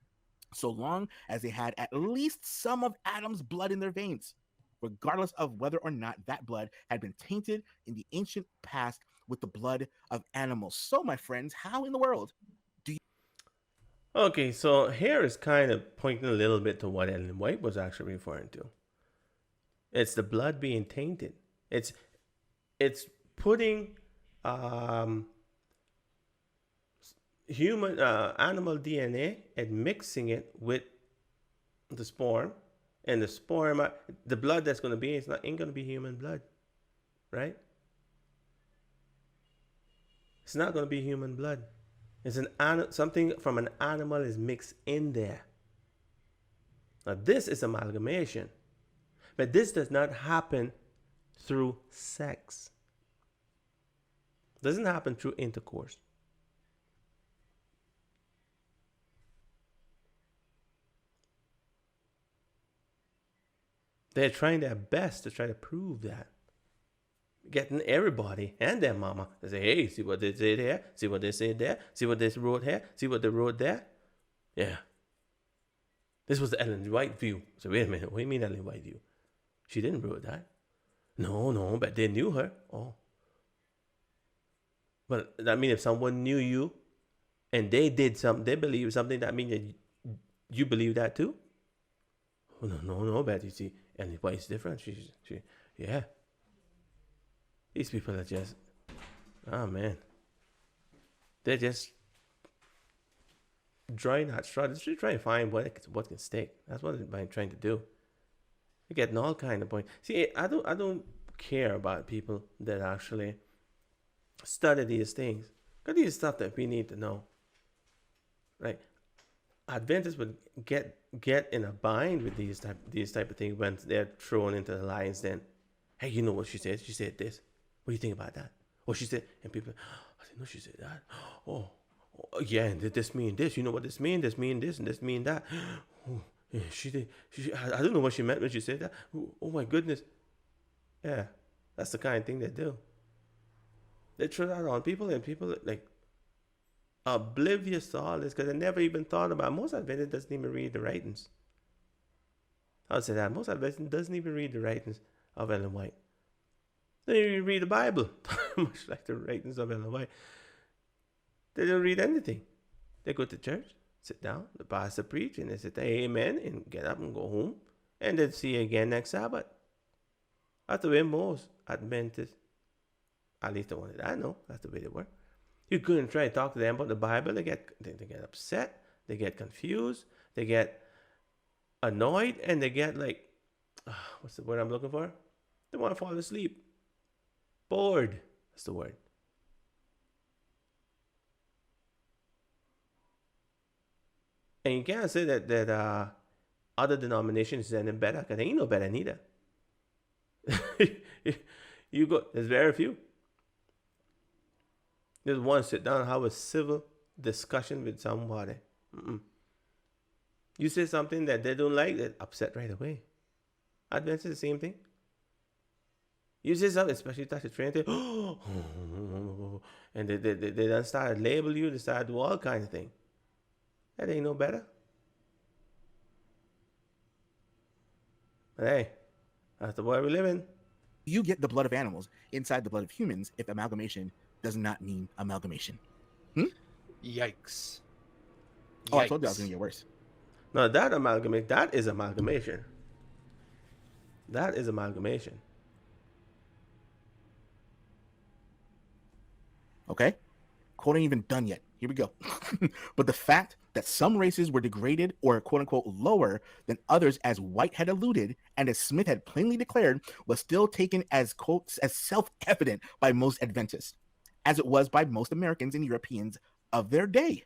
so long as they had at least some of Adam's blood in their veins, regardless of whether or not that blood had been tainted in the ancient past with the blood of animals. So, my friends, how in the world Okay, so here is kind of pointing a little bit to what Ellen White was actually referring to. It's the blood being tainted. It's putting human animal DNA and mixing it with the sperm, and the sperm, the blood that's going to be, ain't going to be human blood, right? It's not going to be human blood. It's something from an animal is mixed in there. Now this is amalgamation, but this does not happen through sex. It doesn't happen through intercourse. They're trying their best to try to prove that. Getting everybody and their mama to say, hey, see what they said here, see what they said there, see what they wrote here, see what they wrote there. Yeah. This was the Ellen White view. So wait a minute, what do you mean Ellen White view? She didn't wrote that. No, but they knew her. Oh. But that means if someone knew you and they did something, they believe something, that means that you believe that too? Oh, no, but you see, Ellen White's different. She, yeah. These people are just, oh man. They're just drawing that straw. They're just trying to find what can stick. That's what they're trying to do. They're getting all kind of points. See, I don't care about people that actually study these things. Because these stuff that we need to know. Right? Adventists would get in a bind with these type of things when they're thrown into the lion's den. Hey, you know what she said? She said this. What do you think about that? Oh, she said, and people, I didn't know she said that. Oh yeah, and this mean this. You know what this mean? This mean this, and this mean that. Oh, yeah, she did. I don't know what she meant when she said that. Oh my goodness. Yeah, that's the kind of thing they do. They throw that on people, and people like oblivious to all this because they never even thought about it. Most Adventists doesn't even read the writings. I'll say that. Most Adventists doesn't even read the writings of Ellen White. They read the Bible, much like the writings of Ellen White. They don't read anything. They go to church, sit down, the pastor preach, and they say amen, and get up and go home, and then see you again next Sabbath. That's the way most Adventists, at least the one that I know, that's the way they work. You go and try to talk to them about the Bible, they get upset, they get confused, they get annoyed, and they get like, what's the word I'm looking for? They want to fall asleep. Bored. That's the word. And you can't say that other denominations is any better, because they ain't no better neither. There's very few. There's one sit down and have a civil discussion with somebody. You say something that they don't like, they're upset right away. Adventist is the same thing. You say something, especially touch the Trinity, and they then start label you, they start do all kinds of things. That ain't no better. But hey, that's the world we live in. You get the blood of animals inside the blood of humans if amalgamation does not mean amalgamation. Yikes. Oh, I told you I was going to get worse. No, that is amalgamation. That is amalgamation. Okay? Quote ain't even done yet. Here we go. But the fact that some races were degraded or quote unquote lower than others, as White had alluded, and as Smith had plainly declared, was still taken as quotes as self-evident by most Adventists, as it was by most Americans and Europeans of their day.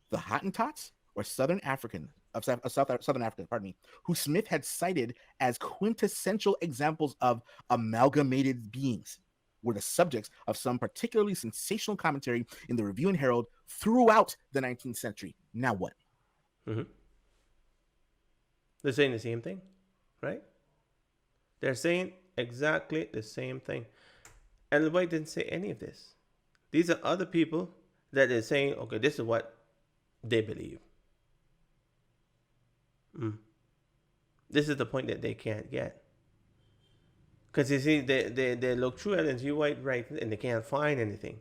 The Hottentots, or Southern African, Southern Africa, pardon me, who Smith had cited as quintessential examples of amalgamated beings, were the subjects of some particularly sensational commentary in the Review and Herald throughout the 19th century. Now what? Mm-hmm. They're saying the same thing, right? They're saying exactly the same thing. Ellen White didn't say any of this. These are other people that are saying, okay, this is what they believe. This is the point that they can't get. Because you see, they look through Ellen G. White right, and they can't find anything.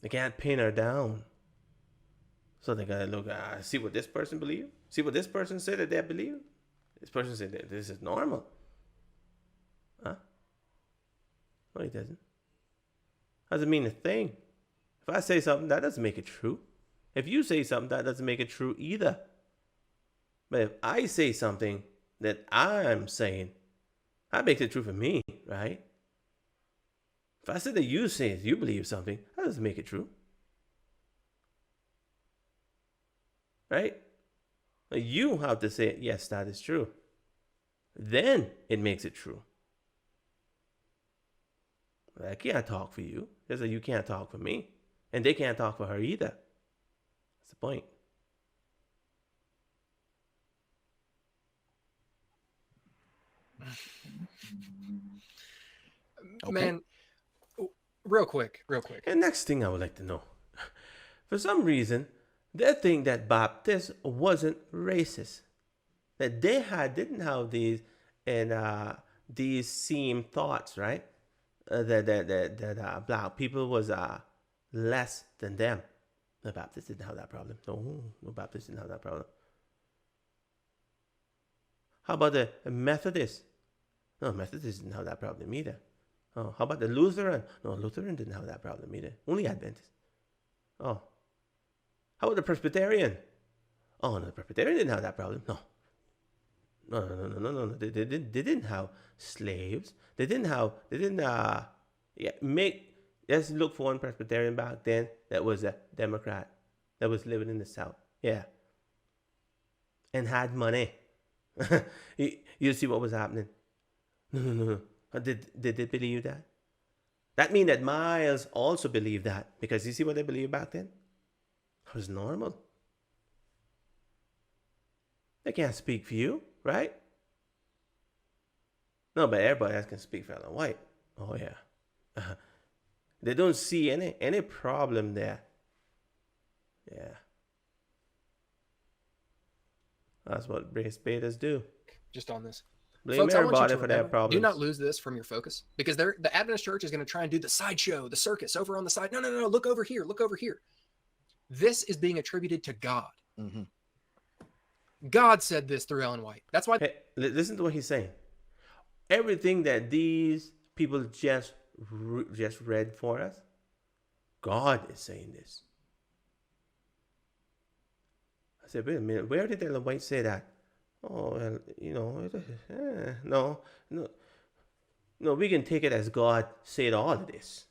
They can't pin her down. So they gotta look, see what this person believes. See what this person said that they believe. This person said that this is normal. Huh? No, it doesn't. Doesn't mean a thing. If I say something, that doesn't make it true. If you say something, that doesn't make it true either. But if I say something that I'm saying, that makes it true for me, right? If I said that you say you believe something, that doesn't make it true. Right? You have to say, yes, that is true. Then it makes it true. I can't talk for you, just like you can't talk for me. And they can't talk for her either. That's the point. Okay. Man, real quick. And next thing I would like to know. For some reason, they think that Baptists wasn't racist. That they didn't have these same thoughts, right? That black people was less than them. The Baptists didn't have that problem. No Baptists didn't have that problem. How about the Methodists? No, Methodists didn't have that problem either. Oh, how about the Lutheran? No, Lutheran didn't have that problem either. Only Adventist. Oh. How about the Presbyterian? Oh, no, the Presbyterian didn't have that problem. No. No. They didn't have slaves. Let's look for one Presbyterian back then that was a Democrat, that was living in the South. Yeah. And had money. You see what was happening? No. Did they believe that? That means that Myles also believed that, because you see what they believed back then? It was normal. They can't speak for you, right? No, but everybody else can speak for Ellen White. Oh yeah. They don't see any problem there. Yeah. That's what race betas do. Just on this. Blame Folks, everybody for their problems. Do not lose this from your focus, because the Adventist church is going to try and do the sideshow, the circus over on the side. No. Look over here. This is being attributed to God. Mm-hmm. God said this through Ellen White. That's why. Hey, listen to what he's saying. Everything that these people just read for us, God is saying this. I said, wait a minute, where did Ellen White say that? Oh, well, no, we can take it as God said all of this.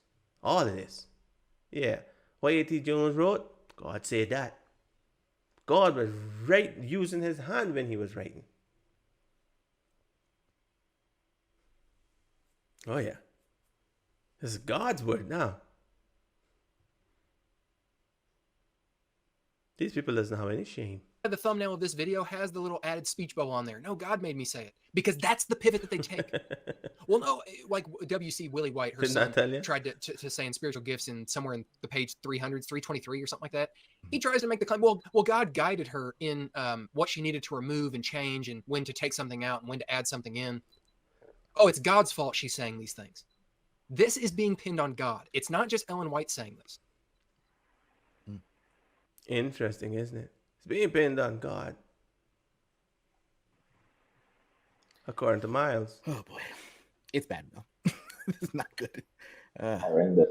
Yeah. What A.T. Jones wrote, God said that. God was using his hand when he was writing. Oh, yeah. This is God's word now. These people doesn't have any shame. The thumbnail of this video has the little added speech bubble on there. No, God made me say it, because that's the pivot that they take. Well, no, like W.C. Willie White, her son, tried to say in Spiritual Gifts in somewhere in the page 300, 323 or something like that. He tries to make the claim, well, God guided her in what she needed to remove and change, and when to take something out and when to add something in. Oh, it's God's fault she's saying these things. This is being pinned on God. It's not just Ellen White saying this. Interesting, isn't it? It's being pinned on God. According to Myles. Oh boy. It's bad though. It's not good. Horrendous.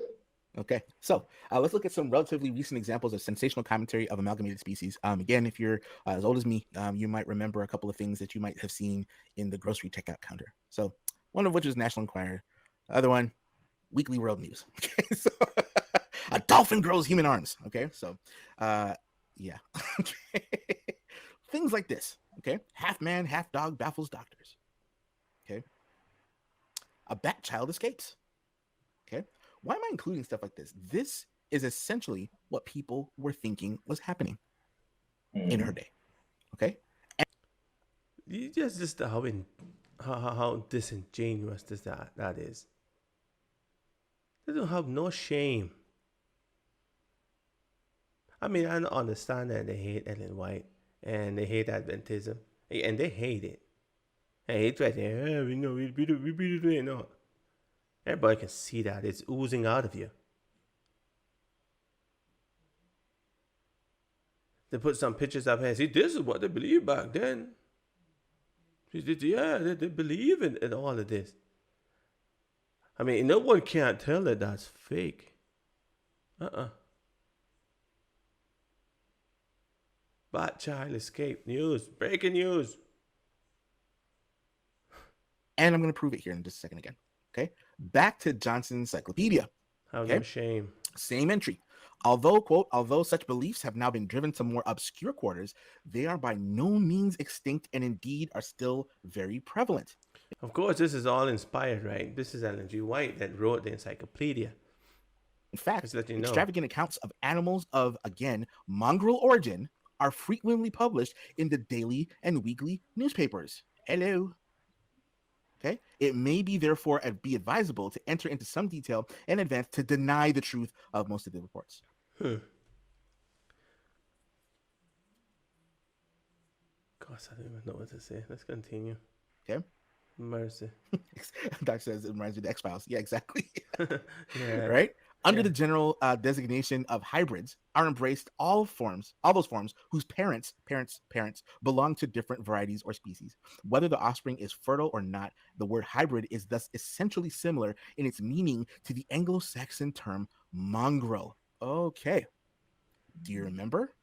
Okay, so let's look at some relatively recent examples of sensational commentary of amalgamated species. Again, if you're as old as me, you might remember a couple of things that you might have seen in the grocery checkout counter. So one of which is National Enquirer, the other one, Weekly World News. Okay, so a dolphin grows human arms. Okay, so yeah, things like this. Okay, half man, half dog baffles doctors. Okay, a bat child escapes. Okay, why am I including stuff like this? This is essentially what people were thinking was happening in her day. Okay, You just how disingenuous that is. They don't have no shame. I mean, I understand that they hate Ellen White and they hate Adventism, and they hate it. And he tried to say, we know we beat it. No, everybody can see that it's oozing out of you. They put some pictures up here. See, this is what they believed back then. Yeah, they believe in all of this. I mean, no one can't tell that that's fake. Bat child escape news. Breaking news. And I'm going to prove it here in just a second again. Okay, back to Johnson's Encyclopedia. Have no shame. Same entry. Although, quote, although such beliefs have now been driven to more obscure quarters, they are by no means extinct and indeed are still very prevalent. Of course, this is all inspired, right? This is Ellen G. White that wrote the encyclopedia. In fact, extravagant accounts of animals of, again, mongrel origin are frequently published in the daily and weekly newspapers. Hello. Okay, it may be therefore be advisable to enter into some detail in advance to deny the truth of most of the reports. Gosh, I don't even know what to say. Let's continue. Okay. Mercy. Doc says it reminds me of the X-Files. Yeah, exactly. Yeah. Right? Under the general designation of hybrids are embraced all those forms whose parents belong to different varieties or species. Whether the offspring is fertile or not, the word hybrid is thus essentially similar in its meaning to the Anglo-Saxon term mongrel. Okay. Do you remember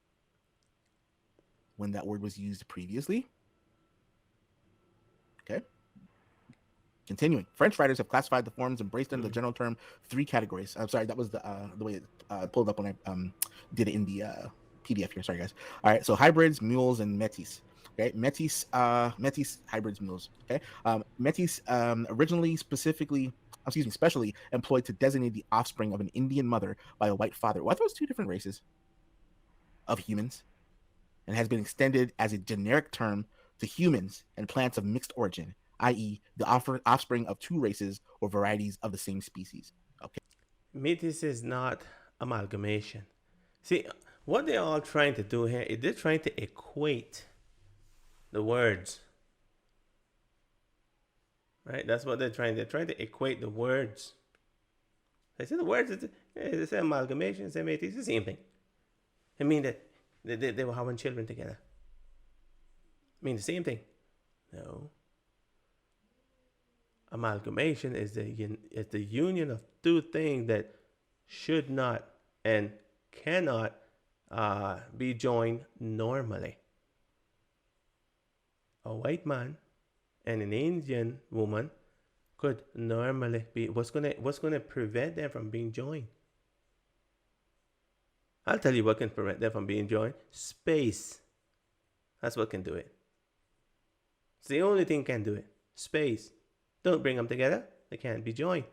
when that word was used previously? Okay. Continuing, French writers have classified the forms embraced under the general term 3 categories. I'm sorry, that was the way it pulled up when I did it in the PDF here. Sorry, guys. All right, so hybrids, mules, and métis. Okay, métis hybrids, mules. Okay, métis specially employed to designate the offspring of an Indian mother by a white father. Well, I thought it was 2 different races of humans, and has been extended as a generic term to humans and plants of mixed origin, i.e., the offspring of 2 races or varieties of the same species. Okay. Métis is not amalgamation. See, what they're all trying to do here is they're trying to equate the words. Right? That's what they're trying. They're trying to equate the words. They say the words, it's amalgamation, it's métis, it's the same thing. I mean that they were having children together. I mean the same thing. No. Amalgamation is the union of 2 things that should not and cannot be joined normally. A white man and an Indian woman could normally be. What's gonna prevent them from being joined? I'll tell you what can prevent them from being joined. Space. That's what can do it. It's the only thing can do it. Space. Don't bring them together. They can't be joined.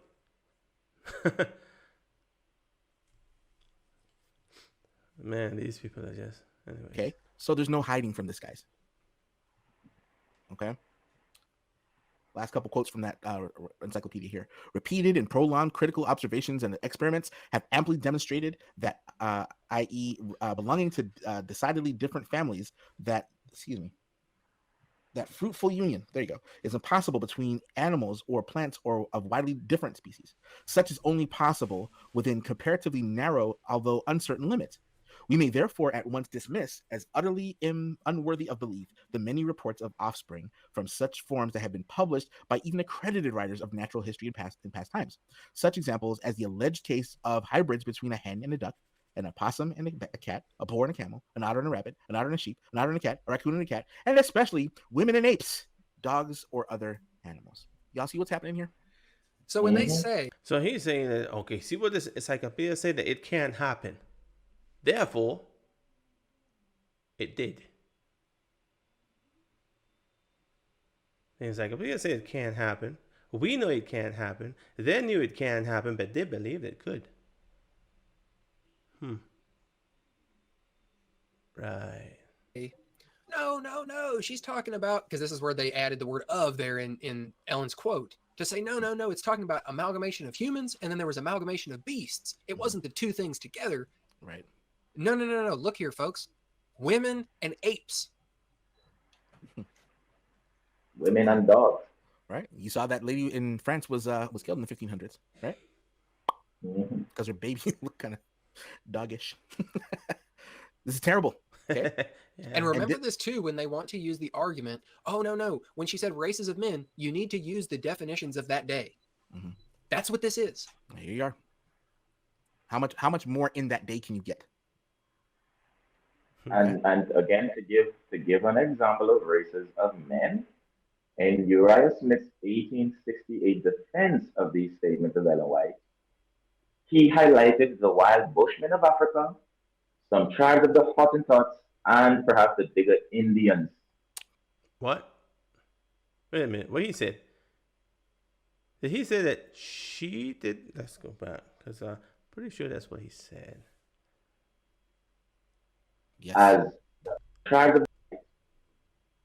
Man, these people are just... Anyways. Okay, so there's no hiding from this, guys. Okay. Last couple quotes from that encyclopedia here. Repeated and prolonged critical observations and experiments have amply demonstrated that, i.e., belonging to decidedly different families, that fruitful union, there you go, is impossible between animals or plants or of widely different species. Such is only possible within comparatively narrow, although uncertain limits. We may therefore at once dismiss as utterly unworthy of belief the many reports of offspring from such forms that have been published by even accredited writers of natural history in past times. Such examples as the alleged case of hybrids between a hen and a duck, and a possum and a cat, a boar and a camel, an otter and a rabbit, an otter and a sheep, an otter and a cat, a raccoon and a cat, and especially women and apes, dogs or other animals. Y'all see what's happening here? So when they say... So he's saying that, okay, see what this encyclopedia say, that it can't happen. Therefore, it did. The encyclopedia said it can't happen. We know it can't happen. They knew it can't happen, but they believed it could. Right. No. She's talking about, because this is where they added the word "of" there in Ellen's quote, to say, no. It's talking about amalgamation of humans, and then there was amalgamation of beasts. It wasn't the two things together. Right. No. Look here, folks. Women and apes. Women and dogs. Right. You saw that lady in France was killed in the 1500s, right? Because her baby looked kind of doggish. This is terrible. Okay. Yeah. And remember this too when they want to use the argument, oh no, when she said races of men, you need to use the definitions of that day. That's what this is. Here you are. How much more in that day can you get? And again, to give an example of races of men, in Uriah Smith's 1868 defense of these statements of Ellen White, he highlighted the wild Bushmen of Africa, some tribes of the Hottentots, and perhaps the Digger Indians. What? Wait a minute. What he said? Did he say that she did? Let's go back, because I'm pretty sure that's what he said. Yes. As tribes of,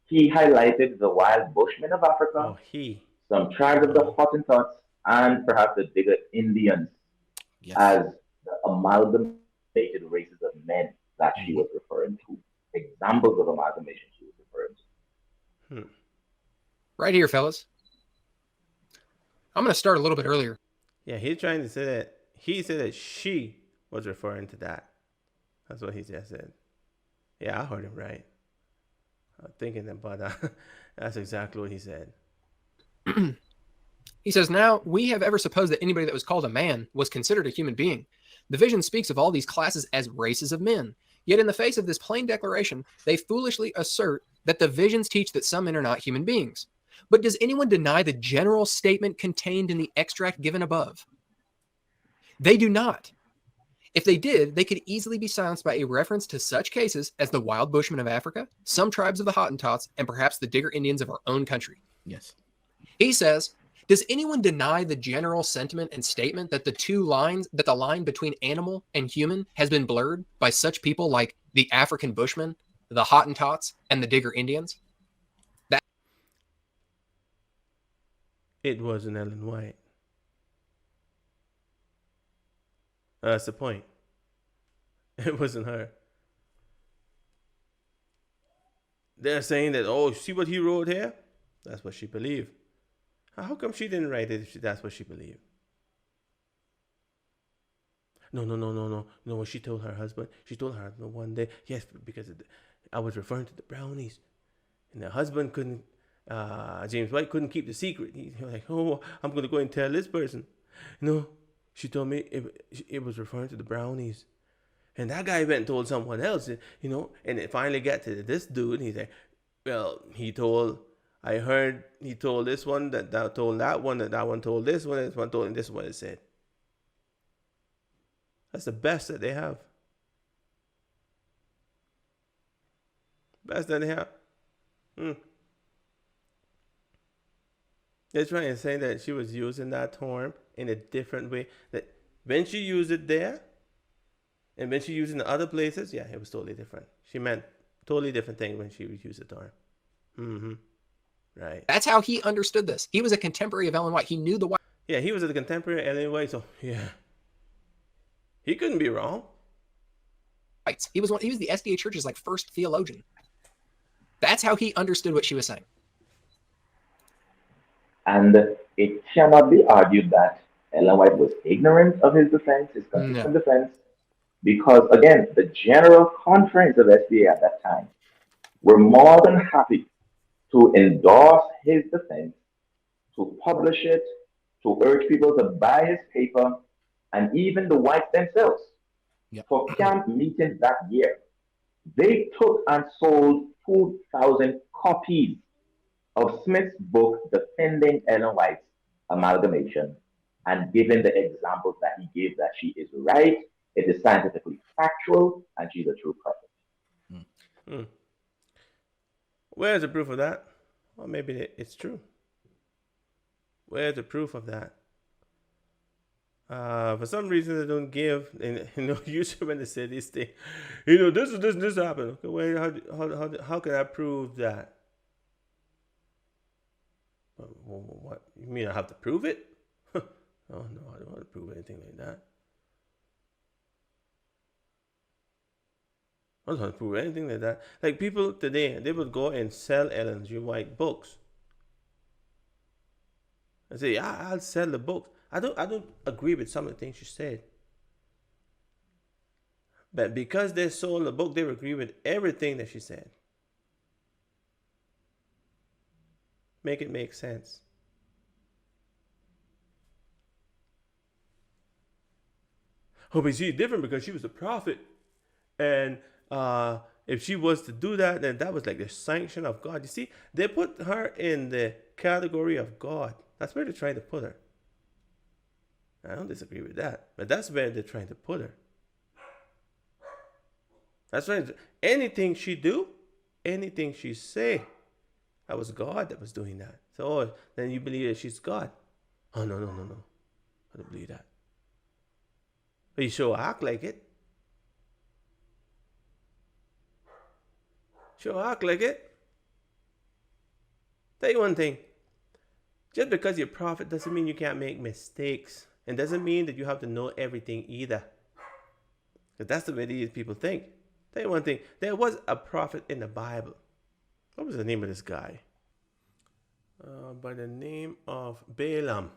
he highlighted the wild Bushmen of Africa, some tribes of the Hottentots, and perhaps the Digger Indians, as the amalgamated races of men that she was referring to. Examples of amalgamation she was referring to. Right here, fellas. I'm going to start a little bit earlier. Yeah, he's trying to say that he said that she was referring to that. That's what he just said. Yeah, I heard him right. I'm thinking that, but that's exactly what he said. He says, now, we have ever supposed that anybody that was called a man was considered a human being. The vision speaks of all these classes as races of men. Yet in the face of this plain declaration, they foolishly assert that the visions teach that some men are not human beings. But does anyone deny the general statement contained in the extract given above? They do not. If they did, they could easily be silenced by a reference to such cases as the wild Bushmen of Africa, some tribes of the Hottentots, and perhaps the Digger Indians of our own country. Yes. He says, does anyone deny the general sentiment and statement that the line between animal and human has been blurred by such people like the African Bushmen, the Hottentots, and the Digger Indians? It wasn't Ellen White. That's the point. It wasn't her. They're saying that, oh, see what he wrote here? That's what she believed. How come she didn't write it if that's what she believed? No, she told her husband. She told her husband one day, yes, because I was referring to the brownies. And the husband couldn't, James White couldn't keep the secret. He was like, oh, I'm going to go and tell this person. No, she told me it was referring to the brownies. And that guy went and told someone else, and it finally got to this dude. He's like, well, I heard he told this one, that told that one told this one, this one told, and this is what it said. That's the best that they have. Best that they have. They're trying to say that she was using that term in a different way. That when she used it there, and when she used it in other places, yeah, it was totally different. She meant totally different thing when she used the term. Right. That's how he understood this. He was a contemporary of Ellen White. He knew the White. Yeah, he was a contemporary of Ellen White, so yeah. He couldn't be wrong. He was the SDA Church's first theologian. That's how he understood what she was saying. And it cannot be argued that Ellen White was ignorant of his defense, his consistent defense, because, again, the General Conference of SDA at that time were more than happy to endorse his defense, to publish it, to urge people to buy his paper, and even the whites themselves. Yep. For camp meetings that year, they took and sold 2,000 copies of Smith's book defending Ellen White's amalgamation and giving the examples that he gave that she is right, it is scientifically factual, and she's a true prophet. Hmm. Where's the proof of that? Well, maybe it's true. Where's the proof of that? For some reason, they don't give. And usually when they say this thing, this happened. Okay, wait, how can I prove that? What you mean? I have to prove it? Oh no, I don't want to prove anything like that. I don't want to prove anything like that. Like people today, they would go and sell Ellen G. White books. I say, yeah, I'll sell the books. I don't agree with some of the things she said. But because they sold the book, they agree with everything that she said. Make it make sense. Oh, but she's different because she was a prophet. And if she was to do that, then that was like the sanction of God. You see, they put her in the category of God. That's where they're trying to put her. I don't disagree with that, but that's where they're trying to put her. That's right. Anything she do, anything she say, that was God that was doing that. So then you believe that she's God. Oh, no. I don't believe that. But you sure act like it. Sure act like it. Tell you one thing. Just because you're a prophet doesn't mean you can't make mistakes. And doesn't mean that you have to know everything either. Because that's the way these people think. Tell you one thing. There was a prophet in the Bible. What was the name of this guy? By the name of Balaam.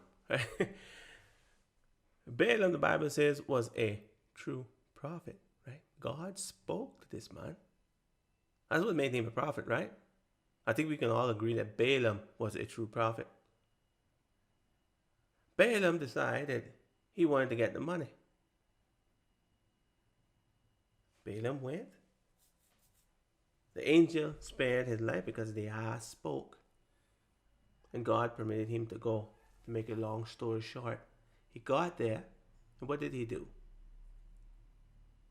Balaam, the Bible says, was a true prophet. Right? God spoke to this man. That's what made him a prophet, right? I think we can all agree that Balaam was a true prophet. Balaam decided he wanted to get the money. Balaam went. The angel spared his life because the eye spoke. And God permitted him to go. To make a long story short, he got there, and what did he do?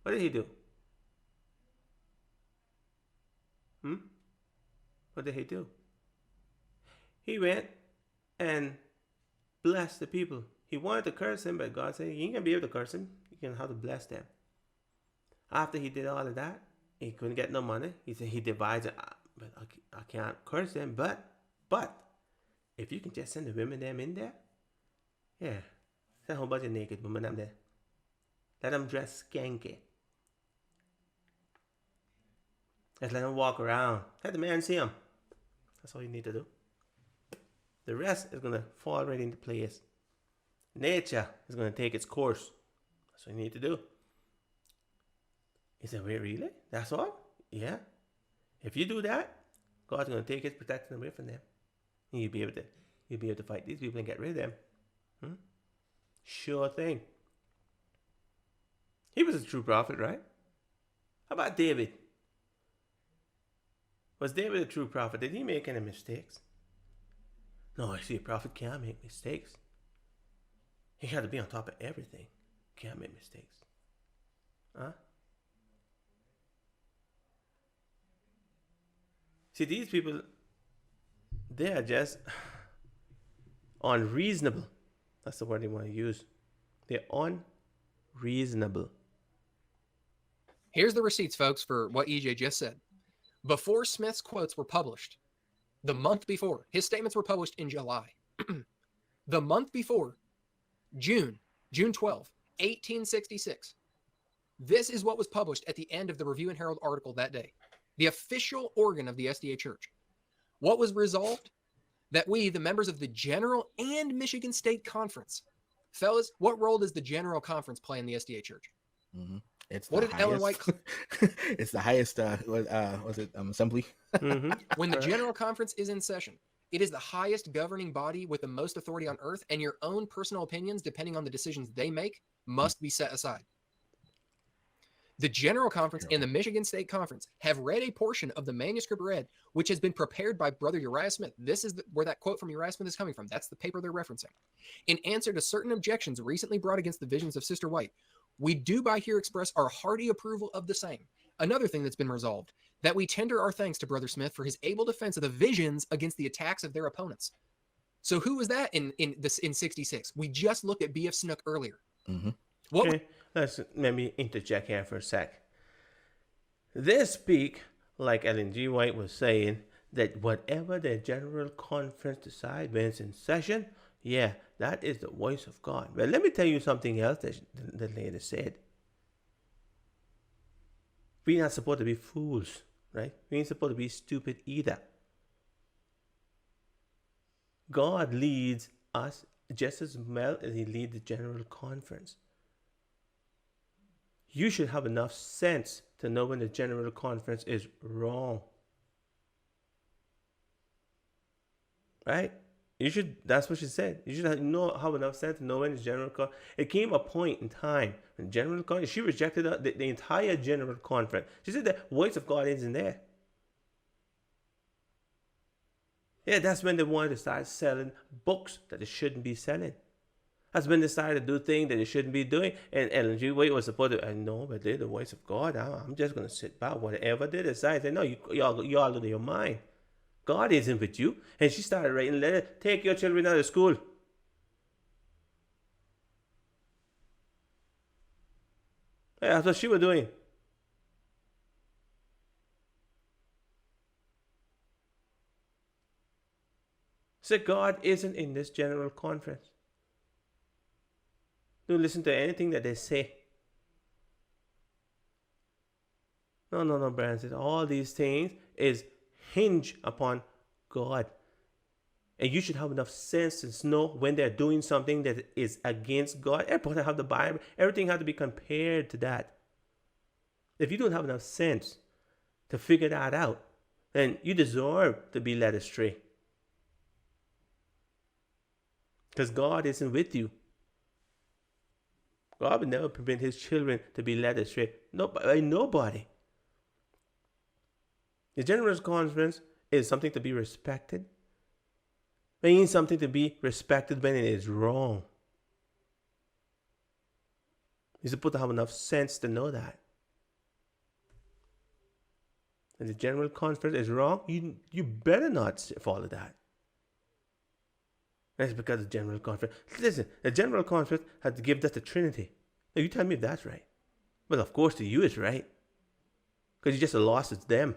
What did he do? What did he do? He went and blessed the people. He wanted to curse him, but God said, you ain't going to be able to curse him. You can have to bless them. After he did all of that, he couldn't get no money. He said he devised it. But I can't curse them. But if you can just send the women them in there, yeah, send a whole bunch of naked women them there. Let them dress skanky. Just let them walk around. Let the man see them. That's all you need to do. The rest is going to fall right into place. Nature is going to take its course. That's what you need to do. He said, wait, really? That's all? Yeah. If you do that, God's going to take his protection away from them. And you'll be able to fight these people and get rid of them. Sure thing. He was a true prophet, right? How about David? Was David a true prophet? Did he make any mistakes? No, actually, a prophet can't make mistakes. He had to be on top of everything. Can't make mistakes. Huh? See, these people, they are just unreasonable. That's the word they want to use. They're unreasonable. Here's the receipts, folks, for what EJ just said. Before Smith's quotes were published, the month before, his statements were published in July. The month before, June 12, 1866. This is what was published at the end of the Review and Herald article that day. The official organ of the SDA Church. What was resolved? That we, the members of the General and Michigan State Conference, fellas, what role does the General Conference play in the SDA Church? It's What the did Ellen White? highest. It's the highest. Was it assembly? Mm-hmm. When the General Conference is in session, it is the highest governing body with the most authority on earth, and your own personal opinions, depending on the decisions they make, must be set aside. The General Conference and the Michigan State Conference have read a portion of the manuscript read, which has been prepared by Brother Uriah Smith. This is where that quote from Uriah Smith is coming from. That's the paper they're referencing. In answer to certain objections recently brought against the visions of Sister White, we do by here express our hearty approval of the same. Another thing that's been resolved, that we tender our thanks to Brother Smith for his able defense of the visions against the attacks of their opponents. So who was that in 66? We just looked at B.F. Snook earlier. Mm-hmm. What? Okay, let's maybe interject here for a sec. They speak, like Ellen G. White was saying, that whatever the General Conference decides when it's in session, yeah, that is the voice of God. But let me tell you something else that the lady said. We're not supposed to be fools, right? We ain't supposed to be stupid either. God leads us just as well as he leads the General Conference. You should have enough sense to know when the General Conference is wrong. Right? You should, that's what she said. You should have enough sense to know when the General Conference. It came a point in time when General Conference, she rejected the entire General Conference. She said the voice of God isn't there. Yeah, that's when they wanted to start selling books that they shouldn't be selling. That's when they started to do things that they shouldn't be doing. And Ellen G. White was supposed to, I know, but they're the voice of God. I'm just going to sit back. Whatever they decide, say, no, y'all lose your mind. God isn't with you. And she started writing letters, take your children out of school. Yeah, that's what she was doing. So God isn't in this General Conference. Don't listen to anything that they say. No, Brandon. All these things is hinge upon God. And you should have enough sense to know when they're doing something that is against God. Everybody have the Bible. Everything has to be compared to that. If you don't have enough sense to figure that out, then you deserve to be led astray. Because God isn't with you. God would never permit his children to be led astray. Nobody. The General Conference is something to be respected. It means something to be respected when it is wrong. You're supposed to have enough sense to know that. If the General Conference is wrong, you better not follow that. That's because the General Conference. Listen, the General Conference had to give us the Trinity. Now you tell me if that's right. Well, of course to you it's right. Because you just lost it to them.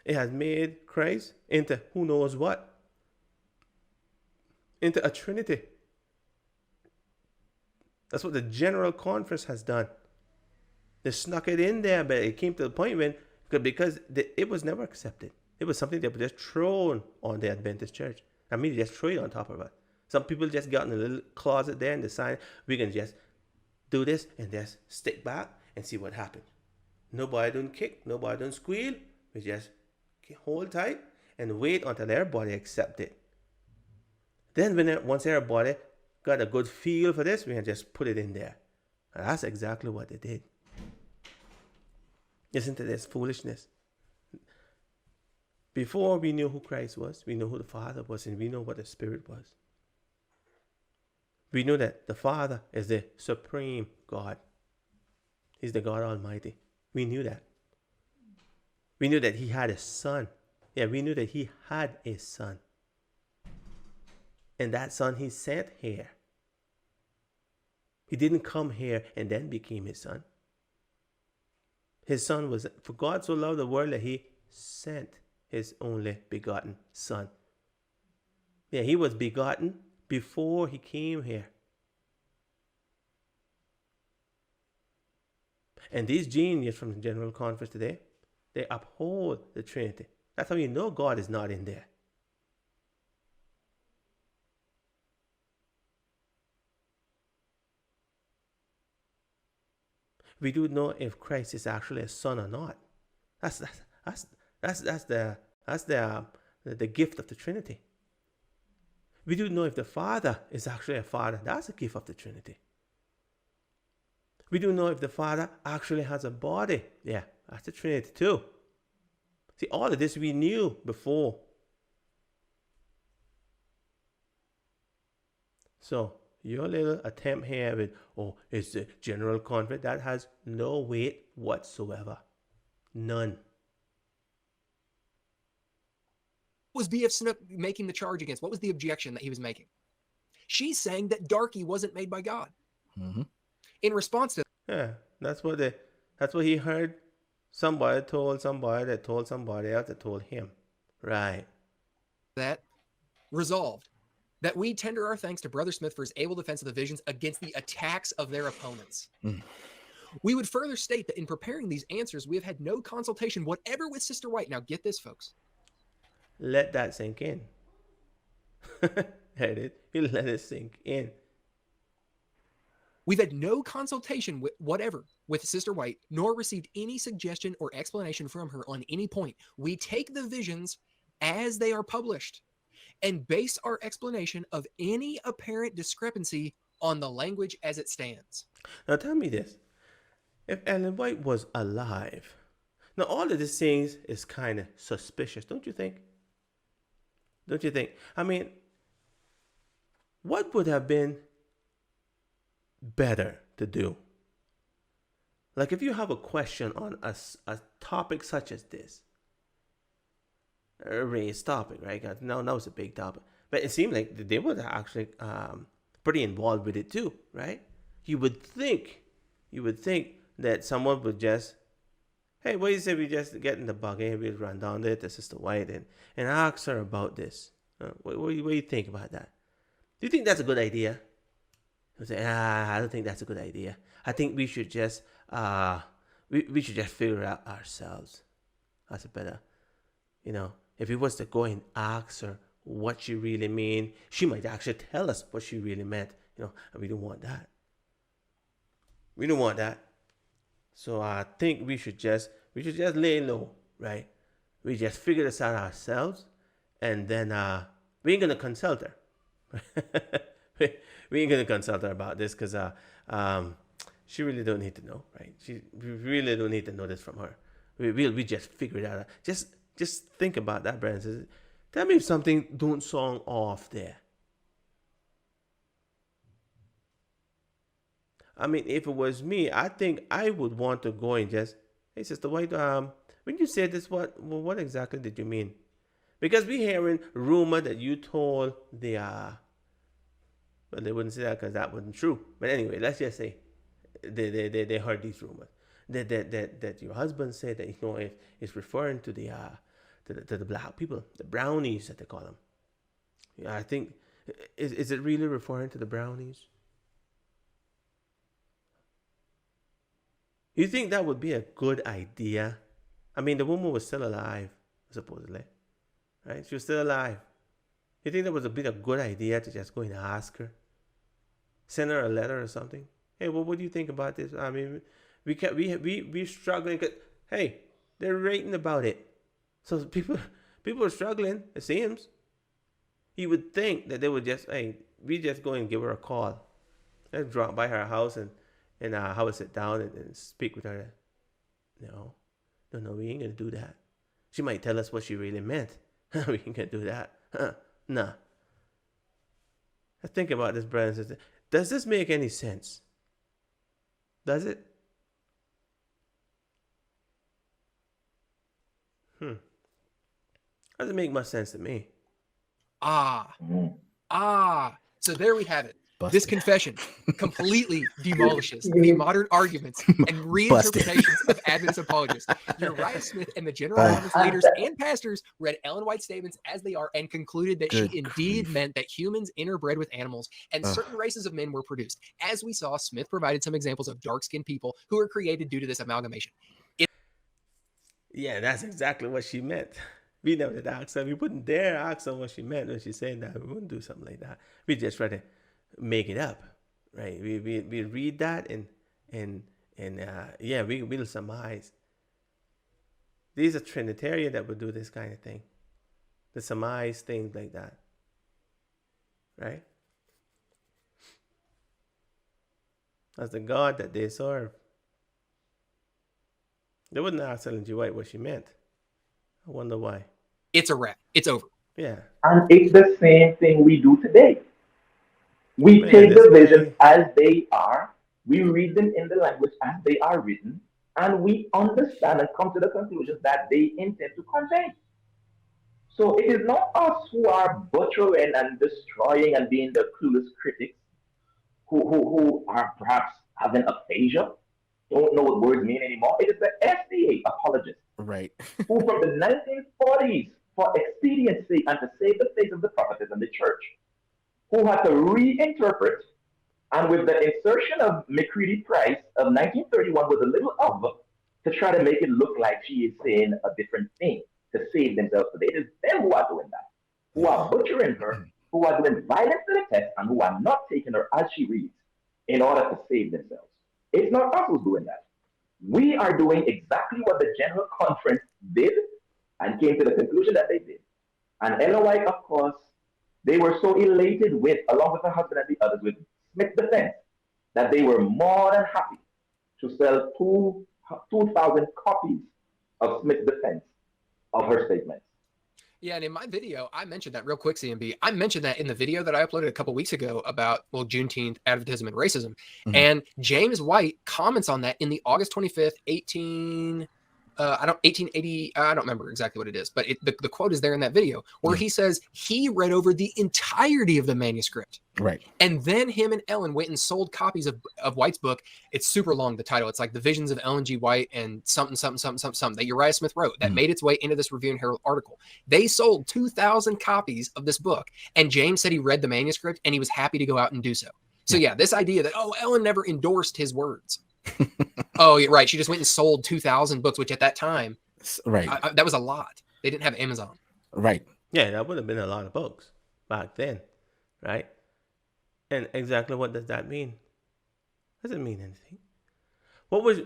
It has made Christ into who knows what. Into a Trinity. That's what the General Conference has done. They snuck it in there, but it came to the point when, because it was never accepted. It was something that was just thrown on the Adventist church. I mean, just throw it on top of it. Some people just got in a little closet there and decided we can just do this and just stick back and see what happens. Nobody don't kick, nobody don't squeal. We just hold tight and wait until everybody accepts it. Then once everybody got a good feel for this, we can just put it in there. And that's exactly what they did. Listen to this foolishness. Before we knew who Christ was, we knew who the Father was, and we know what the Spirit was. We knew that the Father is the supreme God. He's the God Almighty. We knew that. We knew that he had a son. Yeah, we knew that he had a son. And that son he sent here. He didn't come here and then became his son. His son was, for God so loved the world that he sent his only begotten son. Yeah, he was begotten before he came here. And these geniuses from the General Conference today, they uphold the Trinity. That's how you know God is not in there. We don't know if Christ is actually a son or not. That's the gift of the Trinity. We don't know if the Father is actually a Father. That's a gift of the Trinity. We don't know if the Father actually has a body. Yeah, that's the Trinity too. See, all of this we knew before. So, your little attempt here with, oh, it's the general conflict, that has no weight whatsoever. None. Was B.F. Snook making the charge against? What was the objection that he was making? She's saying that Darky wasn't made by God. Mm-hmm. In response to that's what he heard. Somebody told somebody that told somebody else that told him. Right. That, resolved that we tender our thanks to Brother Smith for his able defense of the visions against the attacks of their opponents. We would further state that in preparing these answers, we have had no consultation whatever with Sister White. Now get this, folks. Let that sink in. You let it sink in. We've had no consultation with Sister White, nor received any suggestion or explanation from her on any point. We take the visions as they are published and base our explanation of any apparent discrepancy on the language as it stands. Now tell me this. If Ellen White was alive, now all of these things is kind of suspicious, don't you think? Don't you think? I mean, what would have been better to do? Like if you have a question on a topic such as this, a raised topic, right? Now it's a big topic, but it seemed like they were actually pretty involved with it too, right? You would think that someone would just, hey, what do you say we just get in the buggy and we run down there to Sister White and ask her about this? What do you think about that? Do you think that's a good idea? I say, I don't think that's a good idea. I think we should just we should just figure it out ourselves. That's a better, if we was to go and ask her what she really mean, she might actually tell us what she really meant, and we don't want that. We don't want that. So I think we should just lay low, right? We just figure this out ourselves, and then we ain't gonna consult her. we ain't gonna consult her about this because she really don't need to know, right? We really don't need to know this from her. We just figure it out. Just think about that, Brandon. Tell me if something don't sound off there. I mean, if it was me, I think I would want to go and just, hey, Sister White, when you said this, what exactly did you mean? Because we hearing rumor that you told the, well, they wouldn't say that because that wasn't true. But anyway, let's just say they heard these rumors that your husband said that if it's referring to the black people, the brownies that they call them. Yeah, I think is it really referring to the brownies? You think that would be a good idea? I mean, the woman was still alive, supposedly, right? She was still alive. You think that would be a good idea to just go and ask her, send her a letter or something? Hey, well, what do you think about this? I mean, we're struggling. Hey, they're writing about it, so people are struggling. It seems. You would think that they would just, hey, we just go and give her a call. Let's drop by her house and have a sit down and speak with her. No, we ain't gonna do that. She might tell us what she really meant. We ain't gonna do that. Nah. Let's think about this, brother and sister. Does this make any sense? Does it? Doesn't make much sense to me. So there we have it. Busted. This confession completely demolishes the modern arguments and reinterpretations of Adventist apologists. Uriah Smith and the General Adventist leaders and pastors read Ellen White's statements as they are and concluded that she indeed meant that humans interbred with animals and certain races of men were produced. As we saw, Smith provided some examples of dark-skinned people who were created due to this amalgamation. Yeah, that's exactly what she meant. We never did ask her. We wouldn't dare ask her what she meant when she said that. We wouldn't do something like that. We just try to make it up, right? We read that and And we'll surmise. These are Trinitarian that would do this kind of thing. The surmise things like that. Right? That's the God that they serve. They wouldn't ask Ellen G. White what she meant. I wonder why. It's a wrap. It's over. Yeah. And it's the same thing we do today. We take the visions as they are, we read them in the language as they are written, and we understand and come to the conclusion that they intend to convey. So it is not us who are butchering and destroying and being the clueless critics who are perhaps having aphasia, don't know what words mean anymore. It is the SDA apologists, right, who from the 1940s, for expediency and to save the face of the prophets and the church, who had to reinterpret, and with the insertion of McCready Price of 1931 with a little of, to try to make it look like she is saying a different thing to save themselves today. It is them who are doing that, who are butchering her, who are doing violence to the text, and who are not taking her as she reads in order to save themselves. It's not us who's doing that. We are doing exactly what the General Conference did and came to the conclusion that they did. And Ellen White, of course, they were so elated with, along with her husband and the others, with Smith's defense, that they were more than happy to sell 2,000 copies of Smith's defense of her statements. Yeah, and in my video, I mentioned that real quick, CMB. I mentioned that in the video that I uploaded a couple weeks ago about, Juneteenth, Adventism, and racism. Mm-hmm. And James White comments on that in the August 25th, 1880, I don't remember exactly what it is, but the quote is there in that video where he says he read over the entirety of the manuscript. Right. And then him and Ellen went and sold copies of White's book. It's super long, the title. It's like The Visions of Ellen G. White and something that Uriah Smith wrote that made its way into this Review and Herald article. They sold 2,000 copies of this book. And James said he read the manuscript and he was happy to go out and do so. So yeah, this idea that, Ellen never endorsed his words. Oh, yeah, right. She just went and sold 2,000 books, which at that time, right, that was a lot. They didn't have Amazon. Right. Yeah, that would have been a lot of books back then, right? And exactly what does that mean? Doesn't mean anything. What was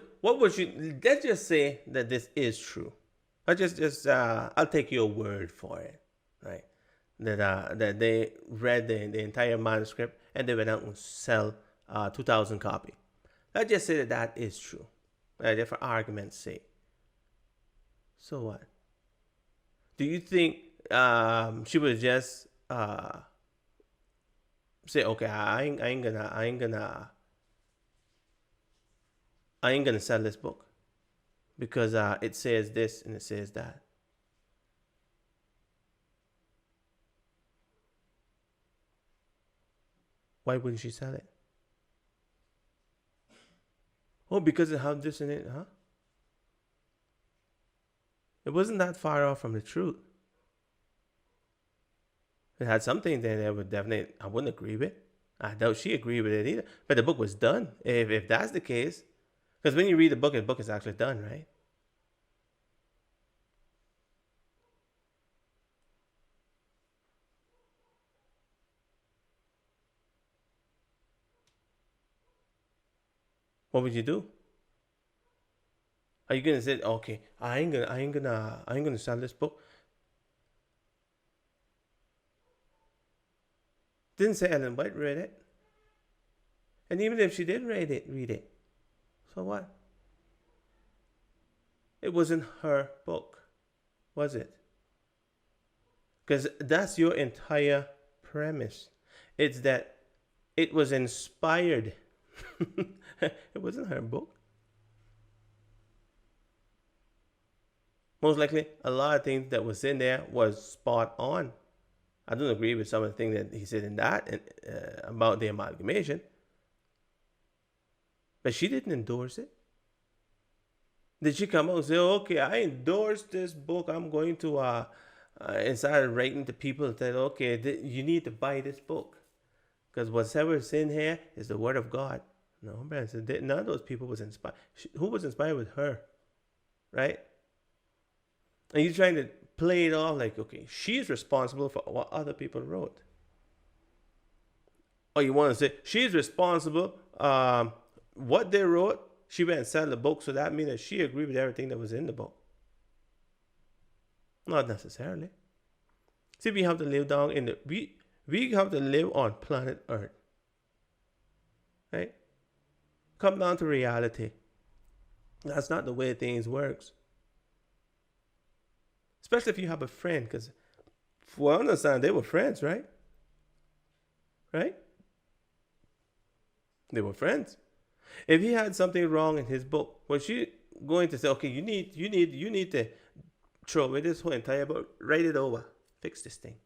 you? Let's just say that this is true. I'll take your word for it, right? That they read the entire manuscript and they went out and sell 2,000 copies. Let's just say that is true, right? For argument's sake. So what? Do you think she would just say, okay, I ain't gonna sell this book because it says this and it says that? Why wouldn't she sell it? Oh, because it had this in it, huh? It wasn't that far off from the truth. It had something there that I wouldn't agree with. I doubt she agreed with it either. But the book was done. If that's the case, because when you read the book is actually done, right? What would you do? Are you gonna say, okay, I ain't gonna sell this book? Didn't say Ellen White read it. And even if she did read it. So what? It wasn't her book, was it? Because that's your entire premise. It's that it was inspired. It wasn't her book. Most likely, a lot of things that was in there was spot on. I don't agree with some of the things that he said in that about the amalgamation. But she didn't endorse it. Did she come out and say, okay, I endorse this book. I'm going to, and started writing to people and said, okay, you need to buy this book. Because whatever is in here is the word of God. No, man. So none of those people was inspired. Who was inspired with her? Right? And you're trying to play it off like, okay, she's responsible for what other people wrote. Or you want to say, she's responsible, what they wrote she went and sell the book, so that means that she agreed with everything that was in the book. Not necessarily. See, we have to live down in the we have to live on planet Earth. Right? Come down to reality. That's not the way things works. Especially if you have a friend, because for I understand they were friends, right? Right? They were friends. If he had something wrong in his book, was she going to say, okay, you need to throw away this whole entire book, write it over, fix this thing?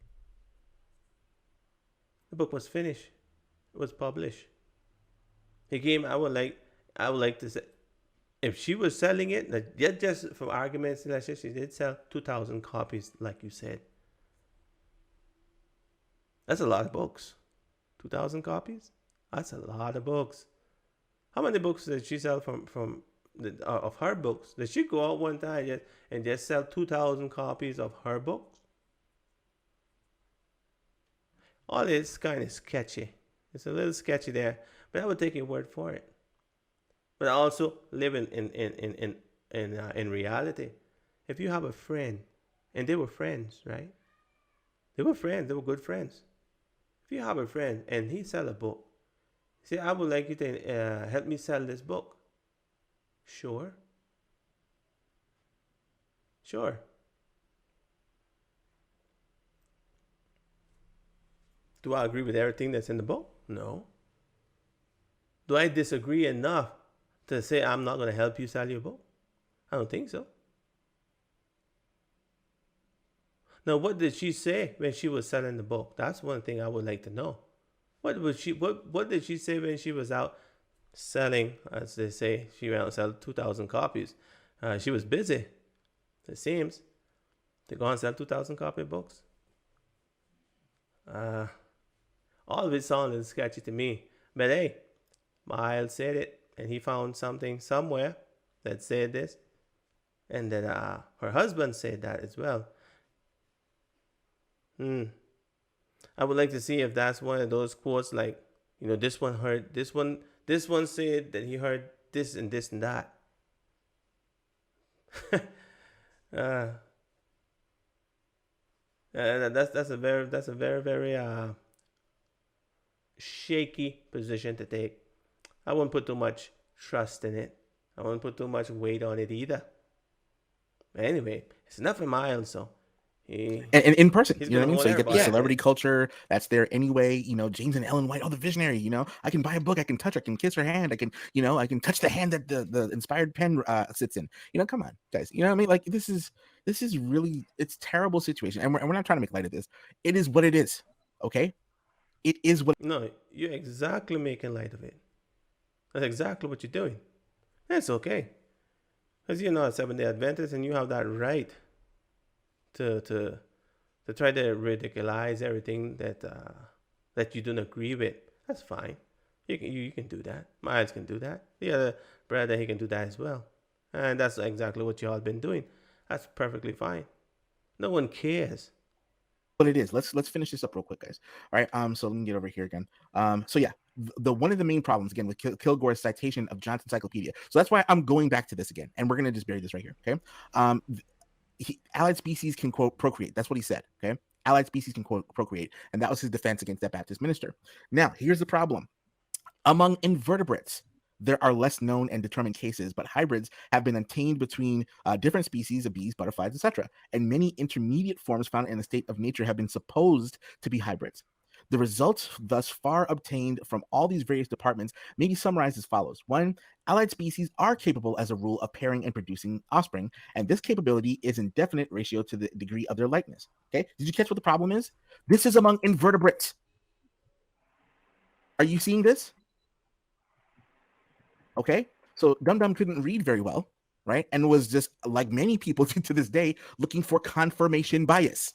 The book was finished. It was published. He came, I would like to say, if she was selling it, just for arguments, let's just, she did sell 2,000 copies, like you said. That's a lot of books. 2,000 copies? That's a lot of books. How many books did she sell of her books? Did she go out one time and just sell 2,000 copies of her books? All this kind of sketchy. It's a little sketchy there, but I would take your word for it. But also live in reality. If you have a friend, and they were friends, right? They were friends. They were good friends. If you have a friend and he sell a book, say, I would like you to help me sell this book. Sure. Sure. Do I agree with everything that's in the book? No. Do I disagree enough to say I'm not going to help you sell your book? I don't think so. Now, what did she say when she was selling the book? That's one thing I would like to know. What did she say when she was out selling, as they say, she went out and sell 2,000 copies? She was busy, it seems, to go and sell 2,000 copy books. All of it sounded sketchy to me. But hey, Myles said it, and he found something somewhere that said this. And then her husband said that as well. I would like to see if that's one of those quotes like, this one heard this one said that he heard this and this and that. That's a very shaky position to take. I wouldn't put too much trust in it. I wouldn't put too much weight on it either. But anyway, it's enough for Myles, so. And in person, you know what I mean? So you get the celebrity culture that's there anyway. James and Ellen White, the visionary. I can buy a book, I can touch her, I can kiss her hand, I can touch the hand that the inspired pen sits in. Come on, guys. You know what I mean? Like this is really, it's terrible situation, and we're not trying to make light of this. It is what it is. Okay, it is what. No, you're exactly making light of it. That's exactly what you're doing. That's okay, because you're not a Seventh-day Adventist, and you have that right to try to ridiculize everything that you don't agree with. That's fine. You can do that. Myles can do that. The other brother, he can do that as well. And that's exactly what y'all been doing. That's perfectly fine. No one cares. What it is. Let's finish this up real quick, guys. All right. So let me get over here again. So yeah, the one of the main problems again with Kilgore's citation of John's Encyclopedia. So that's why I'm going back to this again, and we're gonna just bury this right here. Okay. Allied species can, quote, procreate. That's what he said. Okay. Allied species can, quote, procreate. And that was his defense against that Baptist minister. Now, here's the problem. Among invertebrates, there are less known and determined cases, but hybrids have been obtained between different species of bees, butterflies, etc. And many intermediate forms found in a state of nature have been supposed to be hybrids. The results thus far obtained from all these various departments may be summarized as follows. 1, allied species are capable as a rule of pairing and producing offspring, and this capability is in definite ratio to the degree of their likeness. Okay, did you catch what the problem is? This is among invertebrates. Are you seeing this? Okay, so Dum Dum couldn't read very well, right? And was just, like many people to this day, looking for confirmation bias.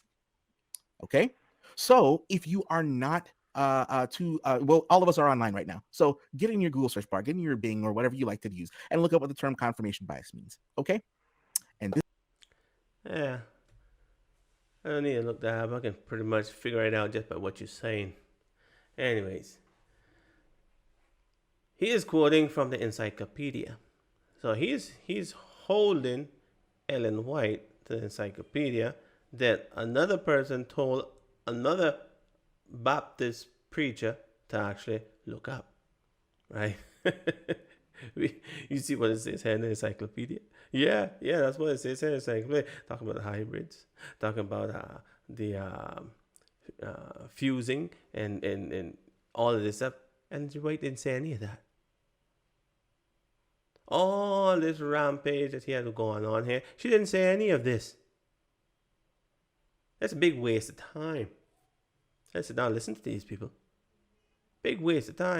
Okay, so if you are not well, all of us are online right now. So get in your Google search bar, get in your Bing or whatever you like to use, and look up what the term confirmation bias means. Okay, and this. Yeah, I don't need to look that up. I can pretty much figure it out just by what you're saying. Anyways, he is quoting from the encyclopedia. So he's holding Ellen White to the encyclopedia that another person told another Baptist preacher to actually look up, right? You see what it says here in the encyclopedia? Yeah, that's what it says here in the encyclopedia. Talking about hybrids, talking about the fusing and all of this stuff. And White didn't say any of that. All this rampage that he had going on here, she didn't say any of this. That's a big waste of time. Let's sit down and listen to these people. Big waste of time.